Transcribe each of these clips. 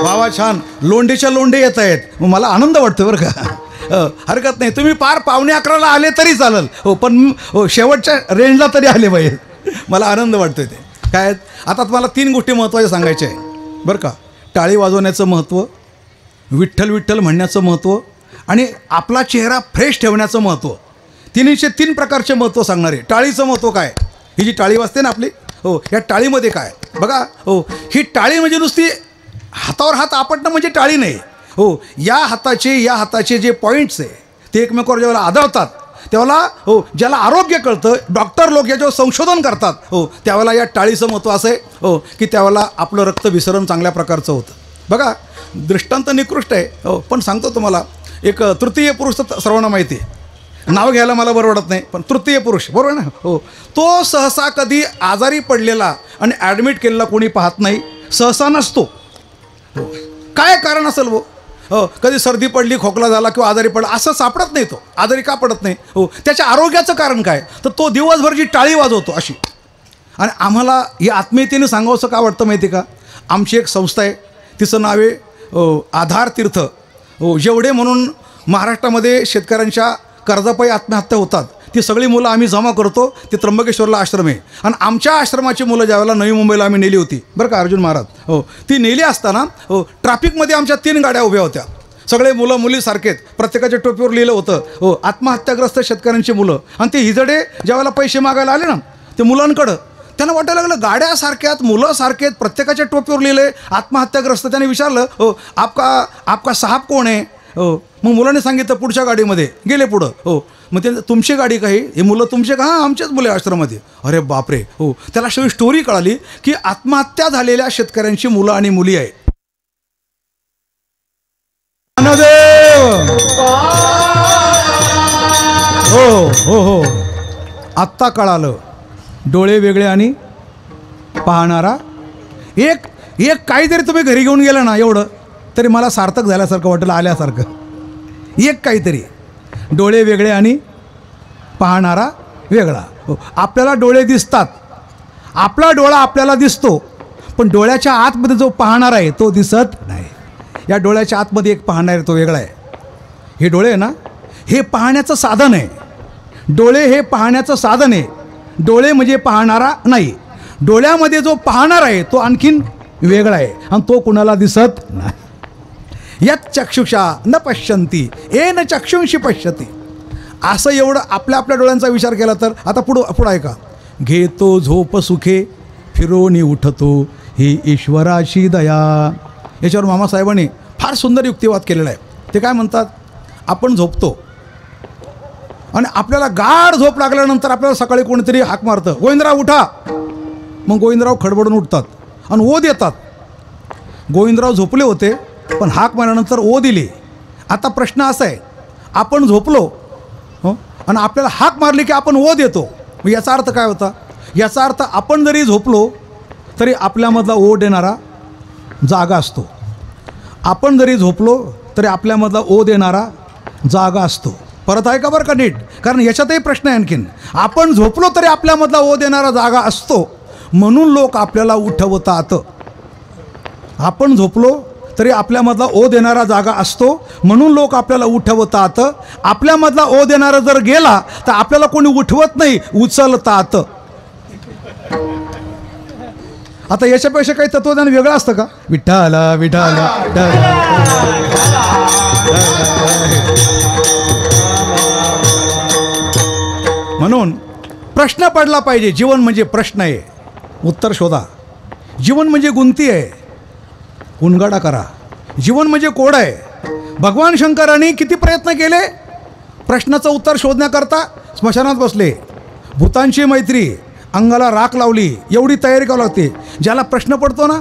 बाबा छान, लोंढेच्या लोंढे येत आहेत, मग मला आनंद वाटतो बरं का. हरकत नाही, तुम्ही पार 11:45 आले तरी चालेल हो, पण शेवटच्या रेंजला तरी आले पाहिजे, मला आनंद वाटतोय ते. काय आता तुम्हाला 3 गोष्टी महत्त्वाच्या सांगायच्या आहे बरं का. टाळी वाजवण्याचं महत्त्व, विठ्ठल विठ्ठल म्हणण्याचं महत्त्व आणि आपला चेहरा फ्रेश ठेवण्याचं महत्त्व. 3 प्रकारचे महत्त्व सांगणार आहे. टाळीचं महत्त्व काय, ही जी टाळी वाजते ना आपली, हो, या टाळीमध्ये काय बघा, हो, ही टाळी म्हणजे नुसती हातावर हात आपटणं म्हणजे टाळी नाही हो. या हाताचे जे पॉईंट्स आहे ते एकमेकावर जेव्हा आदळतात त्यावेळेला, हो, ज्याला आरोग्य कळतं, डॉक्टर लोक याच्यावर संशोधन करतात, हो, त्यावेळेला या टाळीचं महत्त्व असं आहे हो, की त्यावेळेला आपलं रक्तभिसरण चांगल्या प्रकारचं होतं. बघा, दृष्टांत निकृष्ट आहे हो, पण सांगतो तुम्हाला. एक तृतीय पुरुष तर सर्वांना माहिती आहे, नाव घ्यायला मला बरं वाटत नाही, पण तृतीय पुरुष बरोबर ना हो, तो सहसा कधी आजारी पडलेला आणि ॲडमिट केलेला कोणी पाहत नाही, सहसा नसतो हो. काय कारण असेल वो, हो, कधी सर्दी पडली, खोकला झाला किंवा आजारी पडला असं सापडत नाही, तो आजारी का पडत नाही हो. त्याच्या आरोग्याचं कारण काय, तर तो दिवसभर जी टाळी वाजवतो अशी. आणि आम्हाला या आत्मीयतेने सांगावंसं का वाटतं माहिती का, आमची एक संस्था आहे, तिचं नाव आहे आधार तीर्थ हो. जेवढे म्हणून महाराष्ट्रामध्ये शेतकऱ्यांच्या कर्जापायी आत्महत्या होतात ती सगळी मुलं आम्ही जमा करतो. ते त्र्यंबकेश्वरला आश्रम आहे, आणि आमच्या आश्रमाची मुलं ज्यावेळेला नवी मुंबईला आम्ही नेली होती बरं का अर्जुन महाराज हो, ती नेली असताना हो, ट्रॅफिकमध्ये आमच्या 3 गाड्या उभ्या होत्या, सगळे मुलं मुली सारखेच, प्रत्येकाच्या टोपीवर लिहिलं होतं हो, आत्महत्याग्रस्त शेतकऱ्यांची मुलं. आणि ते हिजडे ज्यावेळेला पैसे मागायला आले ना ते मुलांकडं, त्यांना वाटायला लागलं गाड्या सारख्यात, मुलं सारखेत, प्रत्येकाच्या टोपीवर लिहिले आत्महत्याग्रस्त. त्याने विचारलं हो, आपका साहब कोण आहे हो. मग मुलांनी सांगितलं पुढच्या गाडीमध्ये गेले पुढं हो. मग ते तुमची गाडी काही, हे मुलं तुमचे का, हां आमच्याच मुले आश्रमामध्ये. अरे बापरे हो, त्याला सगळी स्टोरी कळाली की आत्महत्या झालेल्या शेतकऱ्यांची मुलं आणि मुली आहेत. हो हो हो, आत्ता कळालं, डोळे वेगळे आणि पाहणारा एक. काहीतरी तुम्ही घरी घेऊन गेला ना एवढं तरी मला सार्थक झाल्यासारखं वाटलं, आल्यासारखं. एक काहीतरी, डोळे वेगळे आणि पाहणारा वेगळा हो. आपल्याला डोळे दिसतात, आपला डोळा आपल्याला दिसतो, पण डोळ्याच्या आतमध्ये जो पाहणारा आहे तो दिसत नाही. या डोळ्याच्या आतमध्ये एक पाहणारा आहे तो वेगळा आहे. हे डोळे आहे ना, हे पाहण्याचं साधन आहे. डोळे हे पाहण्याचं साधन आहे, डोळे म्हणजे पाहणारा नाही. डोळ्यामध्ये जो पाहणारा आहे तो आणखीन वेगळा आहे, आणि तो कुणाला दिसत नाही. यत् चक्षुषा न पश्यन्ति येन चक्षुंषी पश्यति. असं एवढं आपल्या डोळ्यांचा विचार केला तर आता पुढं आहे का, घेतो झोप सुखे फिरोनी उठतो ही ईश्वराची दया. याच्यावर मामासाहेबांनी फार सुंदर युक्तिवाद केलेला आहे. ते काय म्हणतात, आपण झोपतो आणि आपल्याला गाढ झोप लागल्यानंतर आपल्याला सकाळी कोणीतरी हाक मारतं, गोविंदराव उठा. मग गोविंदराव खडबडून उठतात आणि ओध येतात. गोविंदराव झोपले होते पण हाक मारल्यानंतर ओ दिली. आता प्रश्न असा आहे, आपण झोपलो हो आणि आपल्याला हाक मारली की आपण ओ देतो, मग याचा अर्थ काय होता, याचा अर्थ आपण जरी झोपलो तरी आपल्यामधला ओ देणारा जागा असतो. आपण जरी झोपलो तरी आपल्यामधला ओ देणारा जागा असतो. परत आहे का बरं का नीट, कारण याच्यातही प्रश्न आहे आणखीन. आपण झोपलो तरी आपल्यामधला ओ देणारा जागा असतो, म्हणून लोक आपल्याला उठवतात. आपण झोपलो तरी आपल्यामधला ओ देणारा जागा असतो, म्हणून लोक आपल्याला उठवतात. आपल्यामधला ओ देणारा जर गेला तर आपल्याला कोणी उठवत नाही, उचलतात. आता याच्यापेक्षा काही तत्वज्ञान वेगळं असतं का, विठ्ठला विठ्ठला म्हणून प्रश्न पडला पाहिजे. जीवन म्हणजे प्रश्न आहे, उत्तर शोधा. जीवन म्हणजे गुंती आहे, उनगाडा करा. जीवन म्हणजे कोड आहे. भगवान शंकरांनी किती प्रयत्न केले प्रश्नाचं उत्तर शोधण्याकरता, स्मशानात बसले, भूतांची मैत्री, अंगाला राख लावली, एवढी तयारी करावी लागते. ज्याला प्रश्न पडतो ना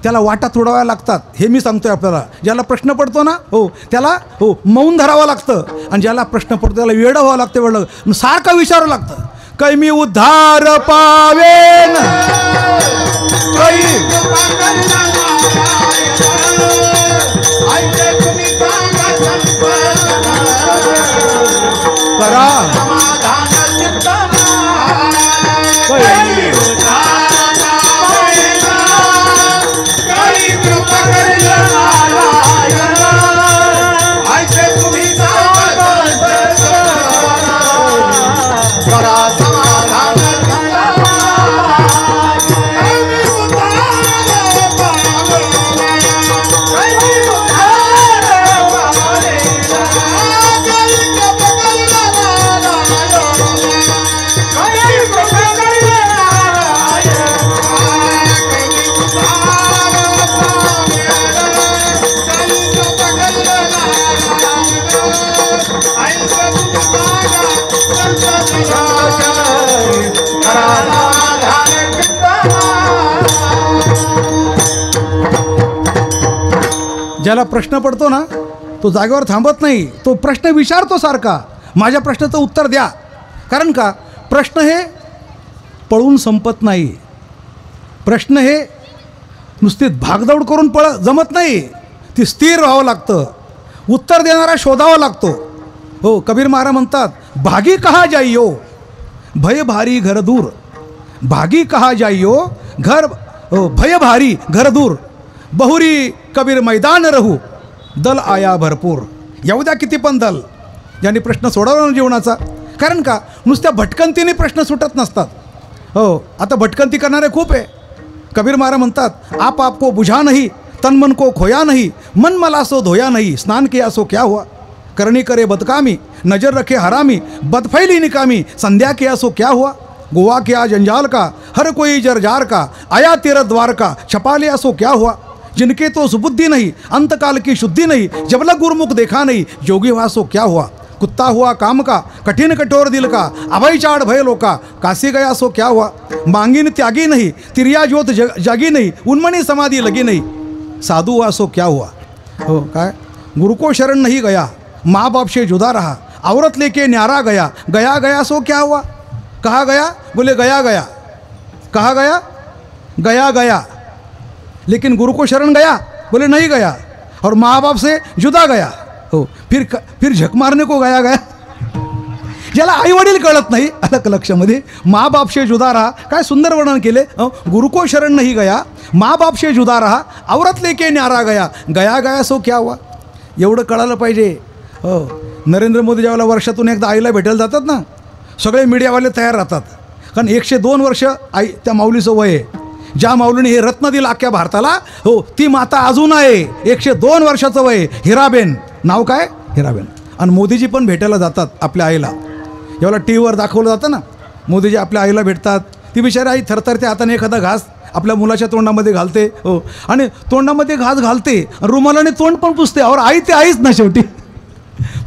त्याला वाटा तोडाव्या लागतात, हे मी सांगतोय आपल्याला. ज्याला प्रश्न पडतो ना हो त्याला हो मौन धरावं लागतं, आणि ज्याला प्रश्न पडतो त्याला वेडं व्हावं लागतं, वेडं सारखं विचारावं लागतं. काही मी उद्धार पावेन, काही करा ज्याला प्रश्न पडतो ना तो जागेवर थांबत नाही, तो प्रश्न विचारतो सारखा, माझ्या प्रश्नाचं उत्तर द्या. कारण का प्रश्न हे पळून संपत नाही, प्रश्न हे नुसती भागदौड करून जमत नाही, ती स्थिर व्हावं लागतं, उत्तर देणारा शोधावा लागतो. हो, कबीर महाराज म्हणतात भागी कहा जाइयो भय भारी घर दूर, भागी कहा जाइयो घर भय भारी घर दूर, बहुरी कबीर मैदान रहू दल आया भरपूर. येऊ द्या किती पण दल, ज्यांनी प्रश्न सोडवला जीवनाचा. कारण का नुसत्या भटकंतीने प्रश्न सुटत नसतात. हो, आता भटकंती करणारे खूप आहे. कबीर महाराज म्हणतात आप आपको बुझा नहीं, तन मन को खोया नहीं, मन मला सो धोया नहीं, स्नान किया सो क्या हुआ, करनी करे बदकामी, नजर रखे हरामी, बदफैली निकामी, संध्या किया सो क्या हुआ, गोवा किया जंजाल का, हर कोई जरजार का, आया तेरा द्वार का, छपा लिया सो क्या हुआ, जिनके तो सुबुद्धि नहीं, अंतकाल की शुद्धि नहीं, जब लग गुरुमुख देखा नहीं, योगी हुआ सो क्या हुआ, कुत्ता हुआ काम का, कठिन कठोर दिल का, अभय चाड़ भय लोका, काशी गया सो क्या हुआ, मांगिन त्यागी नहीं, तिरिया ज्योत जागी नहीं, उन्मनी समाधि लगी नहीं, साधु हुआ सो क्या हुआ. हो काय, गुरु को शरण नहीं गया, माँ बाप से जुदा रहा, औरत लेके न्यारा गया, गया गया सो क्या हुआ. कहा गया, बोले गया गया. कहा गया, गया गया. लेकिन गुरु को शरण गया, बोले नहीं गया. और माँ बाप से जुदा गया. हो, फिर झक मारने को गया गया. ज्याला आई वडील कळत नाही, अलग लक्षामध्ये माँ बाप से जुदा रहा, काय सुंदर वर्णन केले. गुरु को शरण नहीं गया, माँ बाप से जुदा रहा, औरत लेके न्यारा गया, गया गया सो क्या हुआ. एवढं कळालं पाहिजे. हो, नरेंद्र मोदी ज्यावेळेला वर्षातून एकदा आईला भेटायला जातात ना, सगळे मीडियावाले तयार राहतात. कारण 102 वर्ष आई त्या माऊलीचं वय आहे. ज्या माऊलीने हे रत्न दिलं अख्ख्या भारताला, हो, ती माता अजून आहे. 102 वर्षाचं वय, हिराबेन. नाव काय, हिराबेन. आणि मोदीजी पण भेटायला जातात आपल्या आईला. एवढा टी व्हीवर दाखवलं जातं ना, मोदीजी आपल्या आईला भेटतात. ती बिचारी आई थरथरते, हाताने एखादा घास आपल्या मुलाच्या तोंडामध्ये घालते. हो, आणि तोंडामध्ये घास घालते, रुमालाने तोंड पण पुसते. और आई ते आईच ना शेवटी,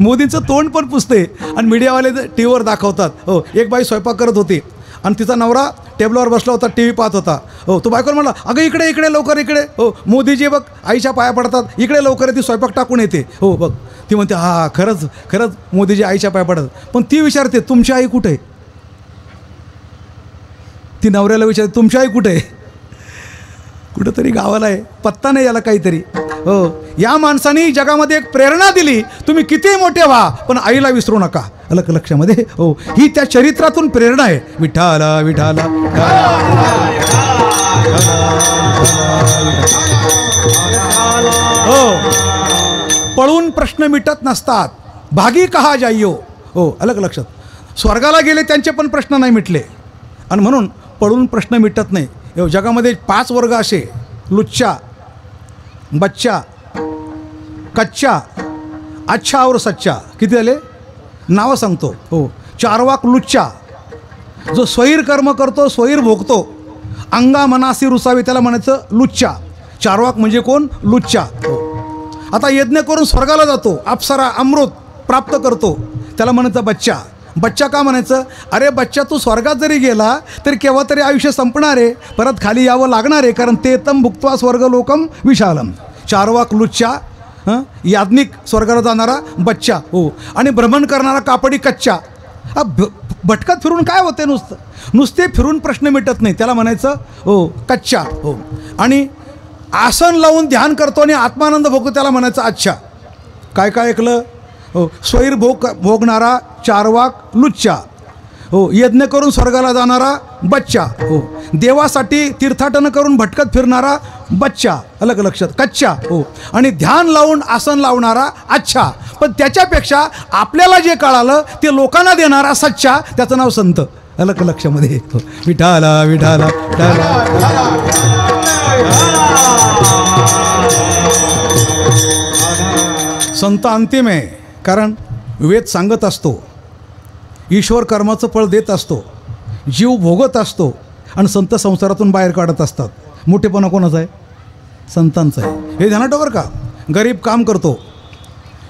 मोदींचं तोंड पण पुसते. आणि मीडियावाले टी व्हीवर दाखवतात. हो, एक बाई स्वयंपाक करत होती आणि तिचा नवरा टेबलावर बसला होता, टी व्ही पाहत होता. हो, तो बायकोला म्हणला अगं इकडे इकडे लवकर इकडे. हो, मोदीजी बघ आईच्या पाया पडतात, इकडे लवकर. ती स्वयंपाक टाकून येते. हो बघ, ती म्हणते हा खरंच खरंच मोदीजी आईच्या पाया पडतात. पण ती विचारते तुमची आई कुठे आहे. ती नवऱ्याला विचारते तुमची आई कुठे आहे. कुठंतरी गावाला आहे, पत्ता नाही याला काहीतरी. हो, या माणसाने जगामध्ये एक प्रेरणा दिली, तुम्ही किती मोठे व्हा पण आईला विसरू नका. अलग लक्षामध्ये. हो, ही त्या चरित्रातून प्रेरणा आहे. विठाला विठाला. हो, पळून प्रश्न मिटत नसतात. भागी कहा जाइयो. हो, अलग लक्षात. स्वर्गाला गेले त्यांचे पण प्रश्न नाही मिटले, आणि म्हणून पळून प्रश्न मिटत नाही. जगामध्ये 5 वर्ग असे, लुच्चा, बच्चा, कच्चा, अच्छा और सच्चा. किती झाले नावं सांगतो. हो, चारवाक लुच्चा, जो स्वैर कर्म करतो, स्वैर भोगतो, अंगा मनासी रुसावे, त्याला म्हणायचं लुच्चा. चारवाक म्हणजे कोण, लुच्चा. हो, आता यज्ञ करून स्वर्गाला जातो, अप्सरा अमृत प्राप्त करतो, त्याला म्हणायचं बच्चा. बच्चा का म्हणायचं, अरे बच्चा तू स्वर्गात जरी गेला तरी केव्हा तरी आयुष्य संपणार आहे, परत खाली यावं लागणार आहे, कारण ते तम भुक्त्वा स्वर्ग लोकम विशालम. चारवाक लुच्चा, याज्ञिक स्वर्गाला जाणारा बच्चा. हो, आणि भ्रमण करणारा कापडी कच्चा. भटकत फिरून काय होते, नुसते फिरून प्रश्न मिटत नाही, त्याला म्हणायचं हो कच्चा. हो, आणि आसन लावून ध्यान करतो आणि आत्मानंद भोगतो, त्याला म्हणायचं अच्छा. काय काय ऐकलं. हो, स्वैर भोगणारा चारवाक लुच्चा. हो, यज्ञ करून स्वर्गाला जाणारा बच्चा. हो, देवासाठी तीर्थाटन करून भटकत फिरणारा बच्चा. अलग लक्षात, कच्चा. हो, आणि ध्यान लावून आसन लावणारा अच्छा. पण त्याच्यापेक्षा आपल्याला जे कळालं ते लोकांना देणारा सच्चा, त्याचं नाव संत. अलग लक्षामध्ये. हो, विठाला विठाला विठाला. संत अंतिम आहे, कारण वेद सांगत असतो, ईश्वर कर्माचं फळ देत असतो, जीव भोगत असतो, आणि संत संसारातून बाहेर काढत असतात. मोठेपणा कोणाचा आहे, संतांचा आहे. हे ध्यानात ठेवा बरं का. गरीब काम करतो,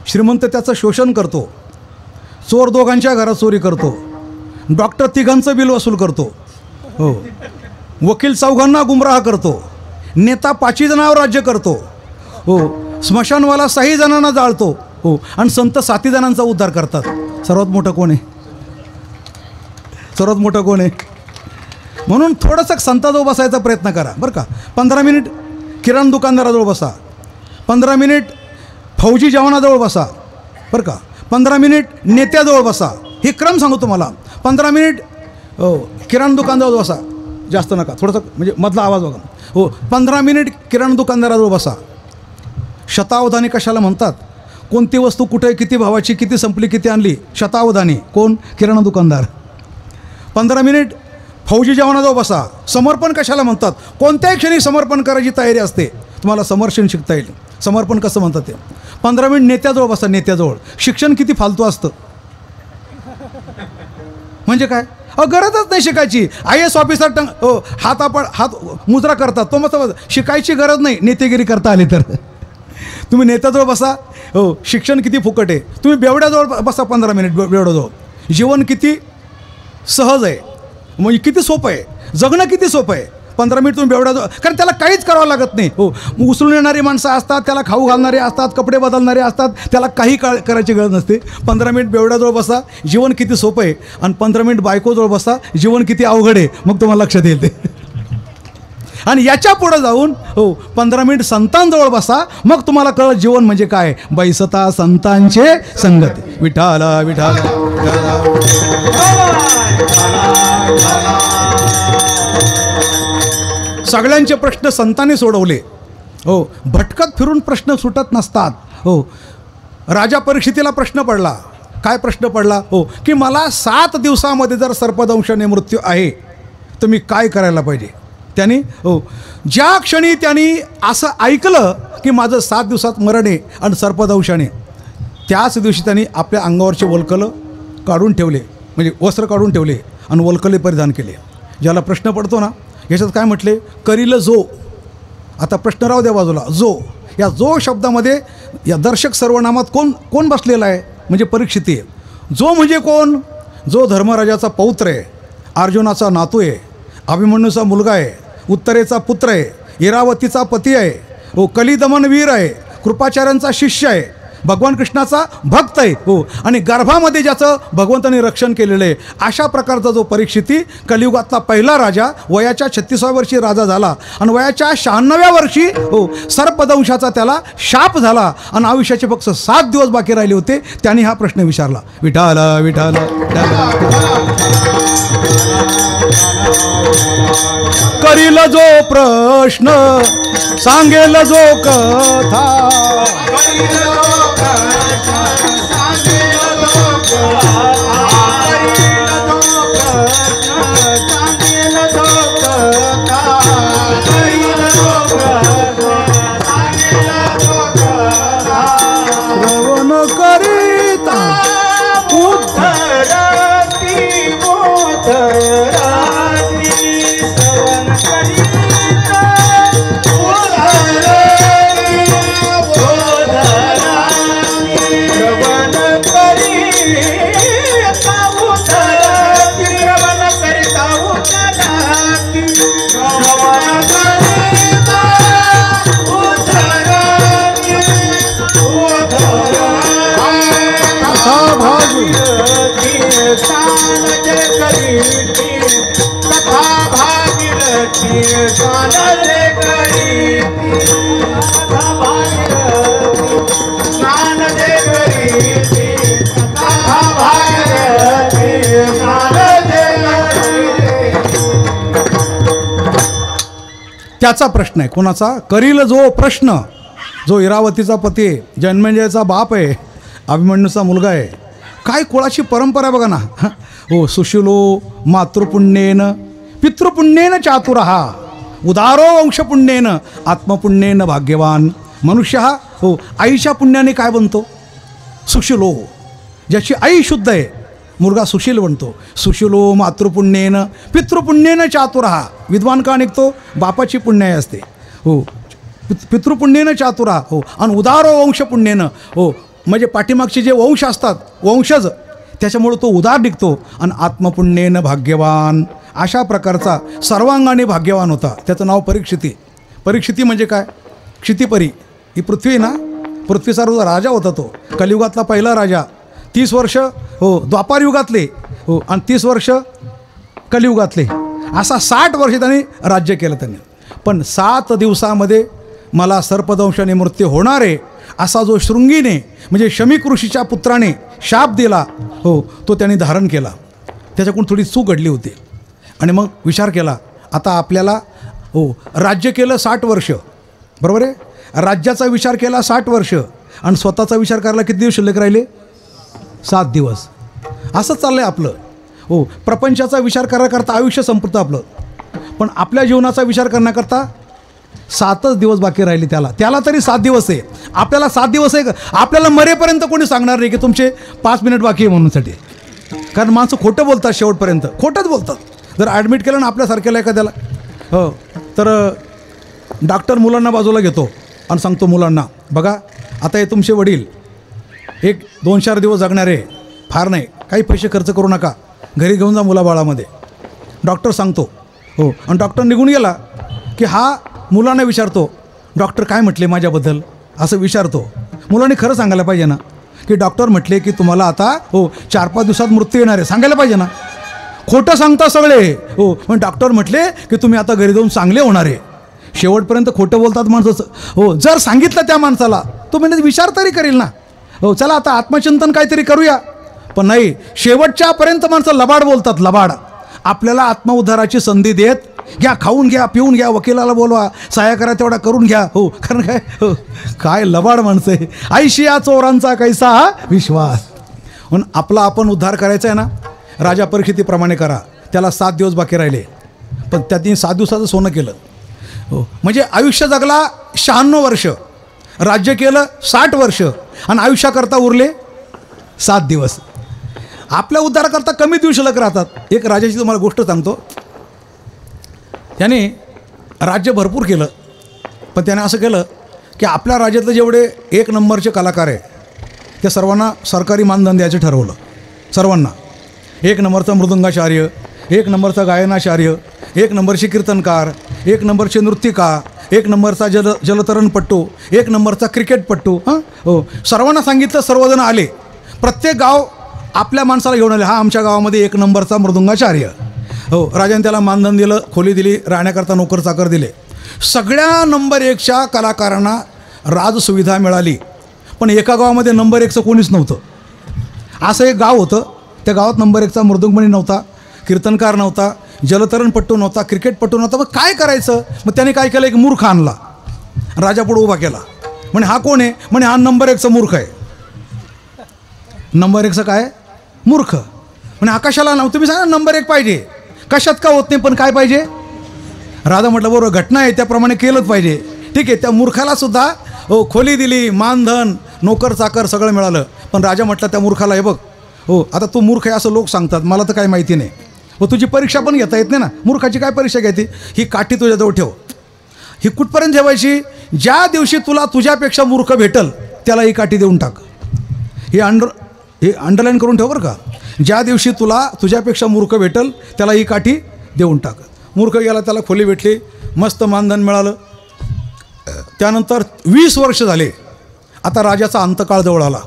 श्रीमंत त्याचं शोषण करतो, चोर दोघांच्या घरात चोरी करतो, डॉक्टर तिघांचं बिल वसूल करतो. हो, वकील चौघांना गुमराह करतो, नेता 5 जणांवर राज्य करतो. हो, स्मशानवाला 6 जणांना जाळतो हो, आणि संत 7 जणांचा उद्धार करतात. सर्वात मोठं कोण आहे? सर्वात मोठं कोण आहे? म्हणून थोडंसं संताजवळ बसायचा प्रयत्न करा बरं का. 15 मिनिट किराणा दुकानदाराजवळ बसा, 15 मिनिट फौजी जवानाजवळ बसा बरं का, 15 मिनिट नेत्याजवळ बसा. हे क्रम सांगू तुम्हाला. 15 मिनिट किराणा दुकानदाराजवळ बसा, जास्त नका, थोडंसं म्हणजे मधला आवाज बघा हो. 15 मिनिट किराणा दुकानदाराजवळ बसा. शतावधानी कशाला म्हणतात? कोणती वस्तू कुठे किती भावाची, किती संपली, किती आणली, शतावधानी. कोण? किराणा दुकानदार. 15 मिनिट फौजी जवानाजवळ बसा. समर्पण कशाला म्हणतात? कोणत्याही क्षणी समर्पण करायची तयारी असते. तुम्हाला समर्षण शिकता येईल. समर्पण कसं म्हणतात ते. 15 मिनिट नेत्याजवळ बसा. नेत्याजवळ शिक्षण किती फालतू असतं. म्हणजे काय? गरजच नाही शिकायची. IAS ऑफिसर हात मुजरा करतात, तो मस्त शिकायची गरज नाही. नेतेगिरी करता आली तर तुम्ही नेत्याजवळ बसा हो. शिक्षण किती फुकट आहे. तुम्ही बेवड्याजवळ बसा 15 मिनिट. बेवड्याजवळ जीवन किती सहज आहे, म्हणजे किती सोपं आहे. जगणं किती सोपं आहे. 15 मिनिट तुम्ही बेवड्याजवळ, कारण त्याला काहीच करावं लागत नाही हो. उचलून येणारी माणसं असतात, त्याला खाऊ घालणारे असतात, कपडे बदलणारे असतात, त्याला काही करायची गरज नसते. 15 मिनिट बेवड्याजवळ बसा, जीवन किती सोपं आहे. आणि 15 मिनिट बायकोजवळ बसा, जीवन किती अवघड आहे. मग तुम्हाला लक्षात येईल ते. आणि याच्या पुढे जाऊन हो 15 मिनिट संतांजवळ बसा, मग तुम्हाला कळलं जीवन म्हणजे काय. बैसता संतांचे संगती. विठाला विठाला. सगळ्यांचे प्रश्न संतांनी सोडवले हो. भटकत फिरून प्रश्न सुटत नसतात हो. राजा परीक्षितीला प्रश्न पडला. काय प्रश्न पडला हो? की मला 7 दिवसामध्ये जर सर्पदंशाने मृत्यू आहे तर मी काय करायला पाहिजे. त्यांनी हो ज्या क्षणी त्यांनी असं ऐकलं की माझं 7 दिवसात मरण आहे आणि सर्पदंशाने, त्याच दिवशी त्यांनी आपल्या अंगावरचे वल्कलं काढून ठेवले, म्हणजे वस्त्र काढून ठेवले आणि वल्कले परिधान केले. ज्याला प्रश्न पडतो ना, याच्यात काय म्हटले? करील जो. आता प्रश्न राहू द्या बाजूला. जो, या जो शब्दामध्ये या दर्शक सर्वनामात कोण कोण बसलेला आहे? म्हणजे परीक्षिती आहे. जो म्हणजे कोण? जो धर्मराजाचा पौत्र आहे, अर्जुनाचा नातू आहे, अभिमन्यूचा मुलगा आहे, उत्तरेचा पुत्र आहे, इरावतीचा पती आहे, हो कलिदमन वीर आहे, कृपाचार्यांचा शिष्य आहे, भगवान कृष्णाचा भक्त आहे हो, आणि गर्भामध्ये ज्याचं भगवंतांनी रक्षण केलेलं आहे. अशा प्रकारचा जो परीक्षिती कलियुगातला पहिला राजा, वयाच्या 36व्या वर्षी राजा झाला आणि वयाच्या 96व्या वर्षी हो सर्पदंशाचा त्याला शाप झाला आणि आयुष्याचे फक्त 7 दिवस बाकी राहिले होते. त्यांनी हा प्रश्न विचारला. विठाल विठाल. करील जो प्रश्न, सांगेल जो कथा, श्रवण करीता त्याचा प्रश्न आहे. कोणाचा? करील जो प्रश्न, जो इरावतीचा पती आहे, जन्मेजयचा बाप आहे, अभिमन्यूचा मुलगा आहे. काय कुळाची परंपरा बघा ना हो. सुशिलो मातृपुण्येन पितृपुण्येन चातुरहा, उदारो वंशपुण्येन आत्मपुण्येन भाग्यवान. मनुष्य हा हो आईच्या पुण्याने काय बनतो? सुशिलो. ज्याची आई शुद्ध आहे मुलगा सुशील बनतो. सुशिलो मातृपुण्येन पितृपुण्येन चातुरहा. विद्वान का निघतो? बापाची पुण्याई असते हो. पितृपुण्येन चातुरहा हो, आणि उदारो वंशपुण्येन हो, म्हणजे पाठीमागचे जे वंश असतात, वंशज, त्याच्यामुळे तो उदार निघतो. आणि आत्मपुण्येन भाग्यवान. अशा प्रकारचा सर्वांगाने भाग्यवान होता. त्याचं नाव परीक्षिती. परीक्षिती म्हणजे काय? क्षितिपरी. ही पृथ्वी ना, पृथ्वीचा राजा होता तो, कलियुगातला पहिला राजा. 30 वर्ष हो द्वापार युगातले, हो, आणि 30 वर्ष कलियुगातले, असा 60 वर्ष त्यांनी राज्य केलं त्यांनी. पण 7 दिवसामध्ये मला सर्पदंशाने मृत्यू होणार आहे असा जो शृंगीने म्हणजे शमीक ऋषीच्या पुत्राने शाप दिला, हो, तो त्यांनी धारण केला. त्याच्याकडून थोडी चूक घडली होती. आणि मग विचार केला, आता आपल्याला हो राज्य केलं 60 वर्ष, बरोबर आहे. राज्याचा विचार केला 60 वर्ष, आणि स्वतःचा विचार करायला किती दिवस शिल्लक राहिले? 7 दिवस. असं चाललं आहे आपलं. हो, प्रपंचाचा विचार करता आयुष्य संपतं आपलं, पण आपल्या जीवनाचा विचार करण्याकरता 7च दिवस बाकी राहिले. त्याला तरी 7 दिवस आहे, आपल्याला 7 दिवस आहे. आपल्याला मरेपर्यंत कोणी सांगणार नाही की तुमचे 5 मिनिट बाकी आहे म्हणूनसाठी. कारण माणसं खोटं बोलतात, शेवटपर्यंत खोटंच बोलतात. जर ॲडमिट केलं ना आपल्यासारख्याला एखाद्याला, हो, तर डॉक्टर मुलांना बाजूला घेतो आणि सांगतो मुलांना, बघा आता हे तुमचे वडील 1-2-4 दिवस जगणारे, फार नाही, काही पैसे खर्च करू नका, घरी घेऊन जा मुलाबाळामध्ये. डॉक्टर सांगतो, हो. आणि डॉक्टर निघून गेला की हा मुलांना विचारतो, डॉक्टर काय म्हटले माझ्याबद्दल, असं विचारतो. मुलांनी खरं सांगायला पाहिजे ना, की डॉक्टर म्हटले की तुम्हाला आता हो 4-5 दिवसात मृत्यू येणार आहे, सांगायला पाहिजे ना. खोटं सांगता सगळे, हो, पण डॉक्टर म्हटले की तुम्ही आता घरी जाऊन चांगले होणार आहे. शेवटपर्यंत खोटं बोलतात माणसं. हो, जर सांगितलं त्या माणसाला तो म्हणजे विचार तरी करेल ना, हो चला आता आत्मचिंतन काहीतरी करूया. पण नाही, शेवटच्यापर्यंत माणसं लबाड बोलतात, लबाड. आपल्याला आत्मउद्धाराची संधी देत, घ्या, खाऊन घ्या, पिऊन घ्या, वकिलाला बोलवा, सहाय्य करा तेवढा करून घ्या. हो, कारण काय, हो काय लबाड माणसं आहे. ऐशी या चोरांचा कैसा हा विश्वास. म्हणून आपला आपण उद्धार करायचा आहे ना, राजा परीक्षितीप्रमाणे करा. त्याला 7 दिवस बाकी राहिले, पण त्यांनी 7 दिवसाचं सोनं केलं. हो, म्हणजे आयुष्य जगला 96 वर्ष, राज्य केलं 60 वर्ष, आणि आयुष्याकरता उरले 7 दिवस. आपल्या उद्धाराकरता कमी दिवस शिल्लक राहतात. एक राजाची तुम्हाला गोष्ट सांगतो. त्याने राज्य भरपूर केलं, पण त्याने असं केलं की आपल्या राज्यातले जेवढे 1 नंबरचे कलाकार आहे त्या सर्वांना सरकारी मानधन द्यायचं ठरवलं. सर्वांना 1 नंबरचा मृदंगाचार्य, 1 नंबरचा गायनाचार्य, 1 नंबरचे कीर्तनकार, 1 नंबरचे नृत्यिका, 1 नंबरचा जलतरणपट्टू, 1 नंबरचा क्रिकेटपट्टू. हां, हो, सर्वांना सांगितलं. सर्वजण आले, प्रत्येक गाव आपल्या माणसाला घेऊन आले. हा आमच्या गावामध्ये 1 नंबरचा मृदंगाचार्य. हो, राजाने त्याला मानधन दिलं, खोली दिली, राहण्याकरता नोकर चाकर दिले. सगळ्या नंबर 1च्या कलाकारांना राजसुविधा मिळाली, पण एका गावामध्ये नंबर 1चं कोणीच नव्हतं. असं एक गाव होतं, त्या गावात नंबर 1चा मृदुंगमणी नव्हता, कीर्तनकार नव्हता, जलतरणपट्टू नव्हता, क्रिकेटपट्टू नव्हता. मग काय करायचं? मग त्याने काय केलं, एक मूर्ख आणला, राजा पुढे उभा केला. म्हणे हा कोण आहे? म्हणे हा नंबर 1चा मूर्ख आहे. नंबर 1चं काय? मूर्ख. म्हणे हा कशाला नाव? तुम्ही सांगा नंबर 1 पाहिजे, कशात का होत नाही, पण काय पाहिजे? राजा म्हटलं बरोबर, घटना आहे त्याप्रमाणे केलंच पाहिजे. ठीक आहे, त्या मूर्खाला सुद्धा हो खोली दिली, मानधन, नोकर चाकर सगळं मिळालं. पण राजा म्हटलं त्या मूर्खाला, हे बघ, हो आता तू मूर्ख आहे असं लोक सांगतात, मला तर काही माहिती नाही. हो, तुझी परीक्षा पण घेता येत नाही ना, मूर्खाची काय परीक्षा घ्यायची? ही काठी तुझ्याजवळ ठेव. ही कुठपर्यंत ठेवायची? ज्या दिवशी तुला तुझ्यापेक्षा मूर्ख भेटल त्याला ही काठी देऊन टाक. हे अंडरलाईन करून ठेव बरं का. ज्या दिवशी तुला तुझ्यापेक्षा मूर्ख भेटल त्याला ही काठी देऊन टाक. मूर्ख गेला, त्याला खोली भेटली, मस्त मानधन मिळालं. त्यानंतर 20 वर्ष झाले. आता राजाचा अंतकाळ जवळ आला.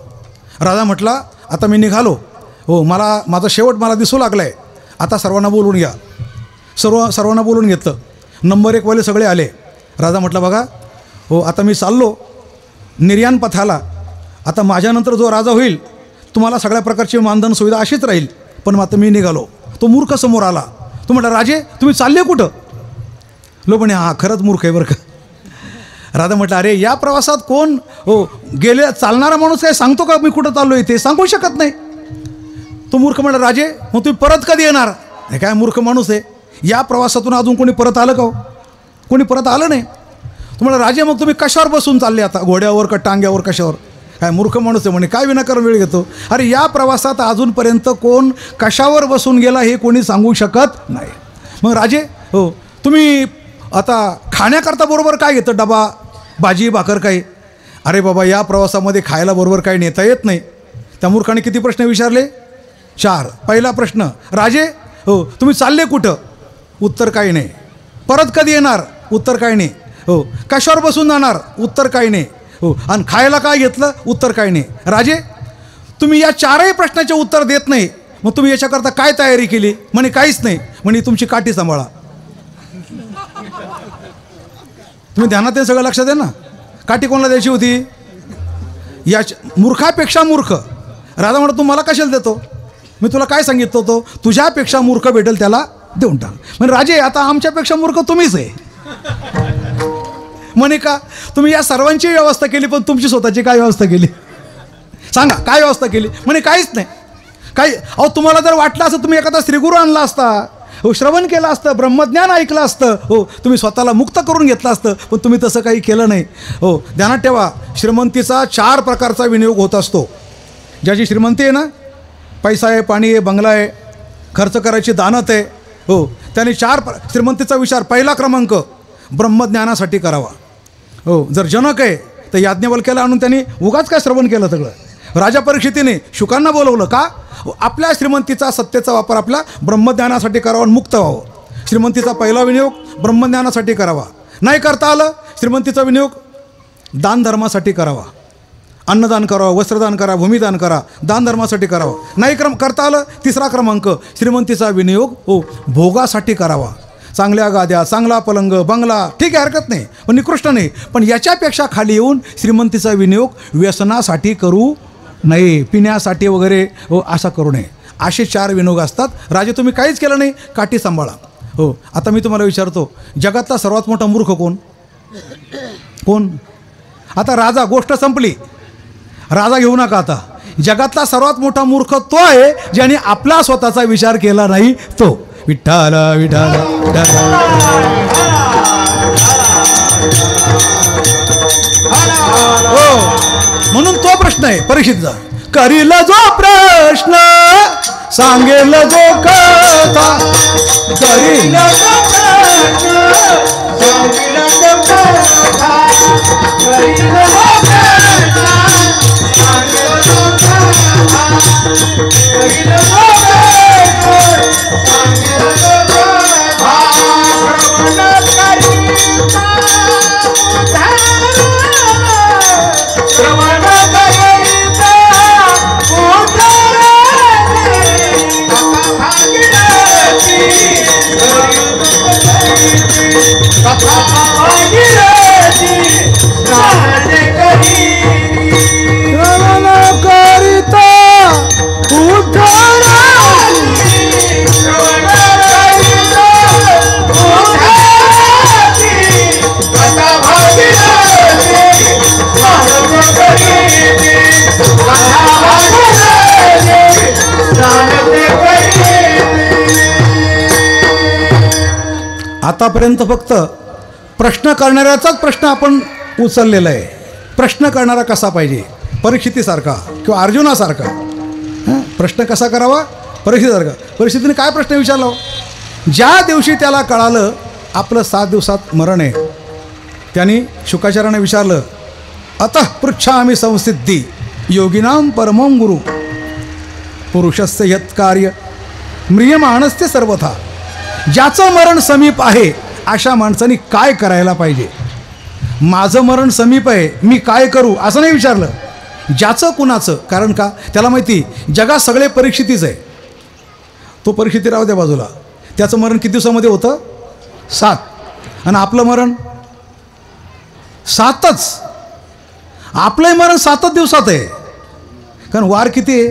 राजा म्हटला आता मी निघालो, हो माझा शेवट मला दिसू लागला आहे, आता सर्वांना बोलून घ्या. सर्वांना बोलून घेतलं. नंबर 1 वाले सगळे आले. राजा म्हटला बघा, हो आता मी चाललो निर्याण पथाला, आता माझ्यानंतर जो राजा होईल तुम्हाला सगळ्या प्रकारची मानधन सुविधा अशीच राहील, पण आता मी निघालो. तो मूर्ख समोर आला. तो म्हटला राजे तुम्ही चालले कुठं? लो म्हणे हा खरंच मूर्ख आहे बरं का. राजा म्हटलं अरे या प्रवासात कोण हो गेले चालणारा माणूस काय सांगतो का मी कुठं चाललो आहे? ते सांगू शकत नाही. तो मूर्ख म्हटला राजे मग तुम्ही परत कधी येणार? हे काय मूर्ख माणूस आहे, या प्रवासातून अजून कोणी परत आलं का? कोणी परत आलं नाही. तुम्हाला राजे मग तुम्ही कशावर बसून चालले आता? घोड्यावर का टांग्यावर कशावर? काय मूर्ख माणूस आहे म्हणे, काय विनाकारण वेळ घेतो? अरे या प्रवासात अजूनपर्यंत कोण कशावर बसून गेला हे कोणी सांगू शकत नाही. मग राजे हो तुम्ही आता खाण्याकरता बरोबर काय घेतं? डबा, भाजी, भाकर काही? अरे बाबा या प्रवासामध्ये खायला बरोबर काही नेता येत नाही. त्या मूर्खाने किती प्रश्न विचारले? 4. पहिला प्रश्न, राजे हो तुम्ही चालले कुठं? उत्तर काही नाही. परत कधी येणार? उत्तर काही नाही. हो कशावर बसून जाणार? उत्तर काही नाही. हो, आणि खायला काय घेतलं, उत्तर काय नाही. राजे, तुम्ही या चारही प्रश्नाचे उत्तर देत नाही, मग तुम्ही याच्याकरता काय तयारी केली? म्हणे काहीच नाही. म्हणे तुमची काठी सांभाळा. तुम्ही ध्यानात हे सगळं लक्षात आहे ना. काठी कोणाला द्यायची होती? या मूर्खापेक्षा मूर्ख. राजा म्हणत तू मला कशाला देतो? मी तुला काय सांगितलं होतं? तुझ्यापेक्षा मूर्ख भेटेल त्याला देऊन टाक. म्हणजे राजे, आता आमच्यापेक्षा मूर्ख तुम्हीच आहे. म्हणे का? तुम्ही या सर्वांची व्यवस्था केली, पण तुमची स्वतःची काय व्यवस्था केली? सांगा, काय व्यवस्था केली? म्हणे काहीच नाही. काही अहो, तुम्हाला जर वाटलं असं तुम्ही एखादा श्रीगुरू आणला असता, हो, श्रवण केलं असतं, ब्रह्मज्ञान ऐकलं असतं, हो, तुम्ही स्वतःला मुक्त करून घेतलं असतं, पण तुम्ही तसं काही केलं नाही. हो, ध्यानात ठेवा, श्रीमंतीचा 4 प्रकारचा विनियोग होत असतो. ज्याची श्रीमंती आहे ना, पैसा आहे, पाणी आहे, बंगला आहे, खर्च करायची दानत आहे, हो, त्याने 4 श्रीमंतीचा विचार पहिला क्रमांक ब्रह्मज्ञानासाठी करावा. हो, जर जनक आहे तर याज्ञवल्क्याला आणून त्यांनी उगाच काय श्रवण केलं सगळं. राजा परीक्षितीने शुकांना बोलवलं का? आपल्या श्रीमंतीचा सत्तेचा वापर आपल्या ब्रह्मज्ञानासाठी करावा आणि मुक्त व्हावं. श्रीमंतीचा पहिला विनियोग ब्रह्मज्ञानासाठी करावा. नाही करता आलं, श्रीमंतीचा विनियोग दानधर्मासाठी करावा. अन्नदान करावं, वस्त्रदान करा, भूमिदान करा, दानधर्मासाठी करावं. नाही करता आलं, तिसरा क्रमांक श्रीमंतीचा विनियोग हो भोगासाठी करावा. चांगल्या गाद्या, चांगला पलंग, बंगला, ठीक आहे, हरकत नाही, पण निकृष्ट नाही. पण याच्यापेक्षा खाली येऊन श्रीमंतीचा विनियोग व्यसनासाठी करू नये, पिण्यासाठी वगैरे हो असा करू नये. असे 4 विनियोग असतात. राजे, तुम्ही काहीच केलं नाही, काठी सांभाळा. हो, आता मी तुम्हाला विचारतो, जगातला सर्वात मोठा मूर्ख कोण? कोण? आता राजा, गोष्ट संपली, राजा घेऊ नका. आता जगातला सर्वात मोठा मूर्ख तो आहे ज्याने आपला स्वतःचा विचार केला नाही. तो विठ्ठल विठ्ठल विठ्ठल. हो, म्हणून तो प्रश्न आहे परीक्षितचा. करील जो प्रश्न सांगेल जो कथा, करील जो प्रश्न सांगेल जो कथा, करील जो प्रश्न सांगेल जो कथा, करील जो आतापर्यंत फक्त प्रश्न करणाऱ्याचाच प्रश्न आपण उचललेला आहे. प्रश्न करणारा कसा पाहिजे? परीक्षितीसारखा किंवा अर्जुनासारखा. प्रश्न कसा करावा? परीक्षितीसारखा. परीक्षितीने काय प्रश्न विचारला? ज्या दिवशी त्याला कळालं आपलं 7 दिवसात मरण आहे, त्यांनी शुकाचार्याने विचारलं, अतः पृच्छामि संसिद्धी योगिनां परमं गुरु पुरुषस्य यत् कार्य म्रियमाणस्य सर्वथा. ज्याचं मरण समीप आहे अशा माणसाने काय करायला पाहिजे? माझं मरण समीप आहे, मी काय करू असं नाही विचारलं. ज्याचं कुणाचं, कारण का त्याला माहिती जगात सगळे परीक्षितीच आहे. तो परीक्षिती राहू द्या बाजूला, त्याचं मरण किती दिवसामध्ये होतं? 7. आणि आपलं मरण 7च. आपलंही मरण 7च दिवसात आहे, कारण वार किती आहे?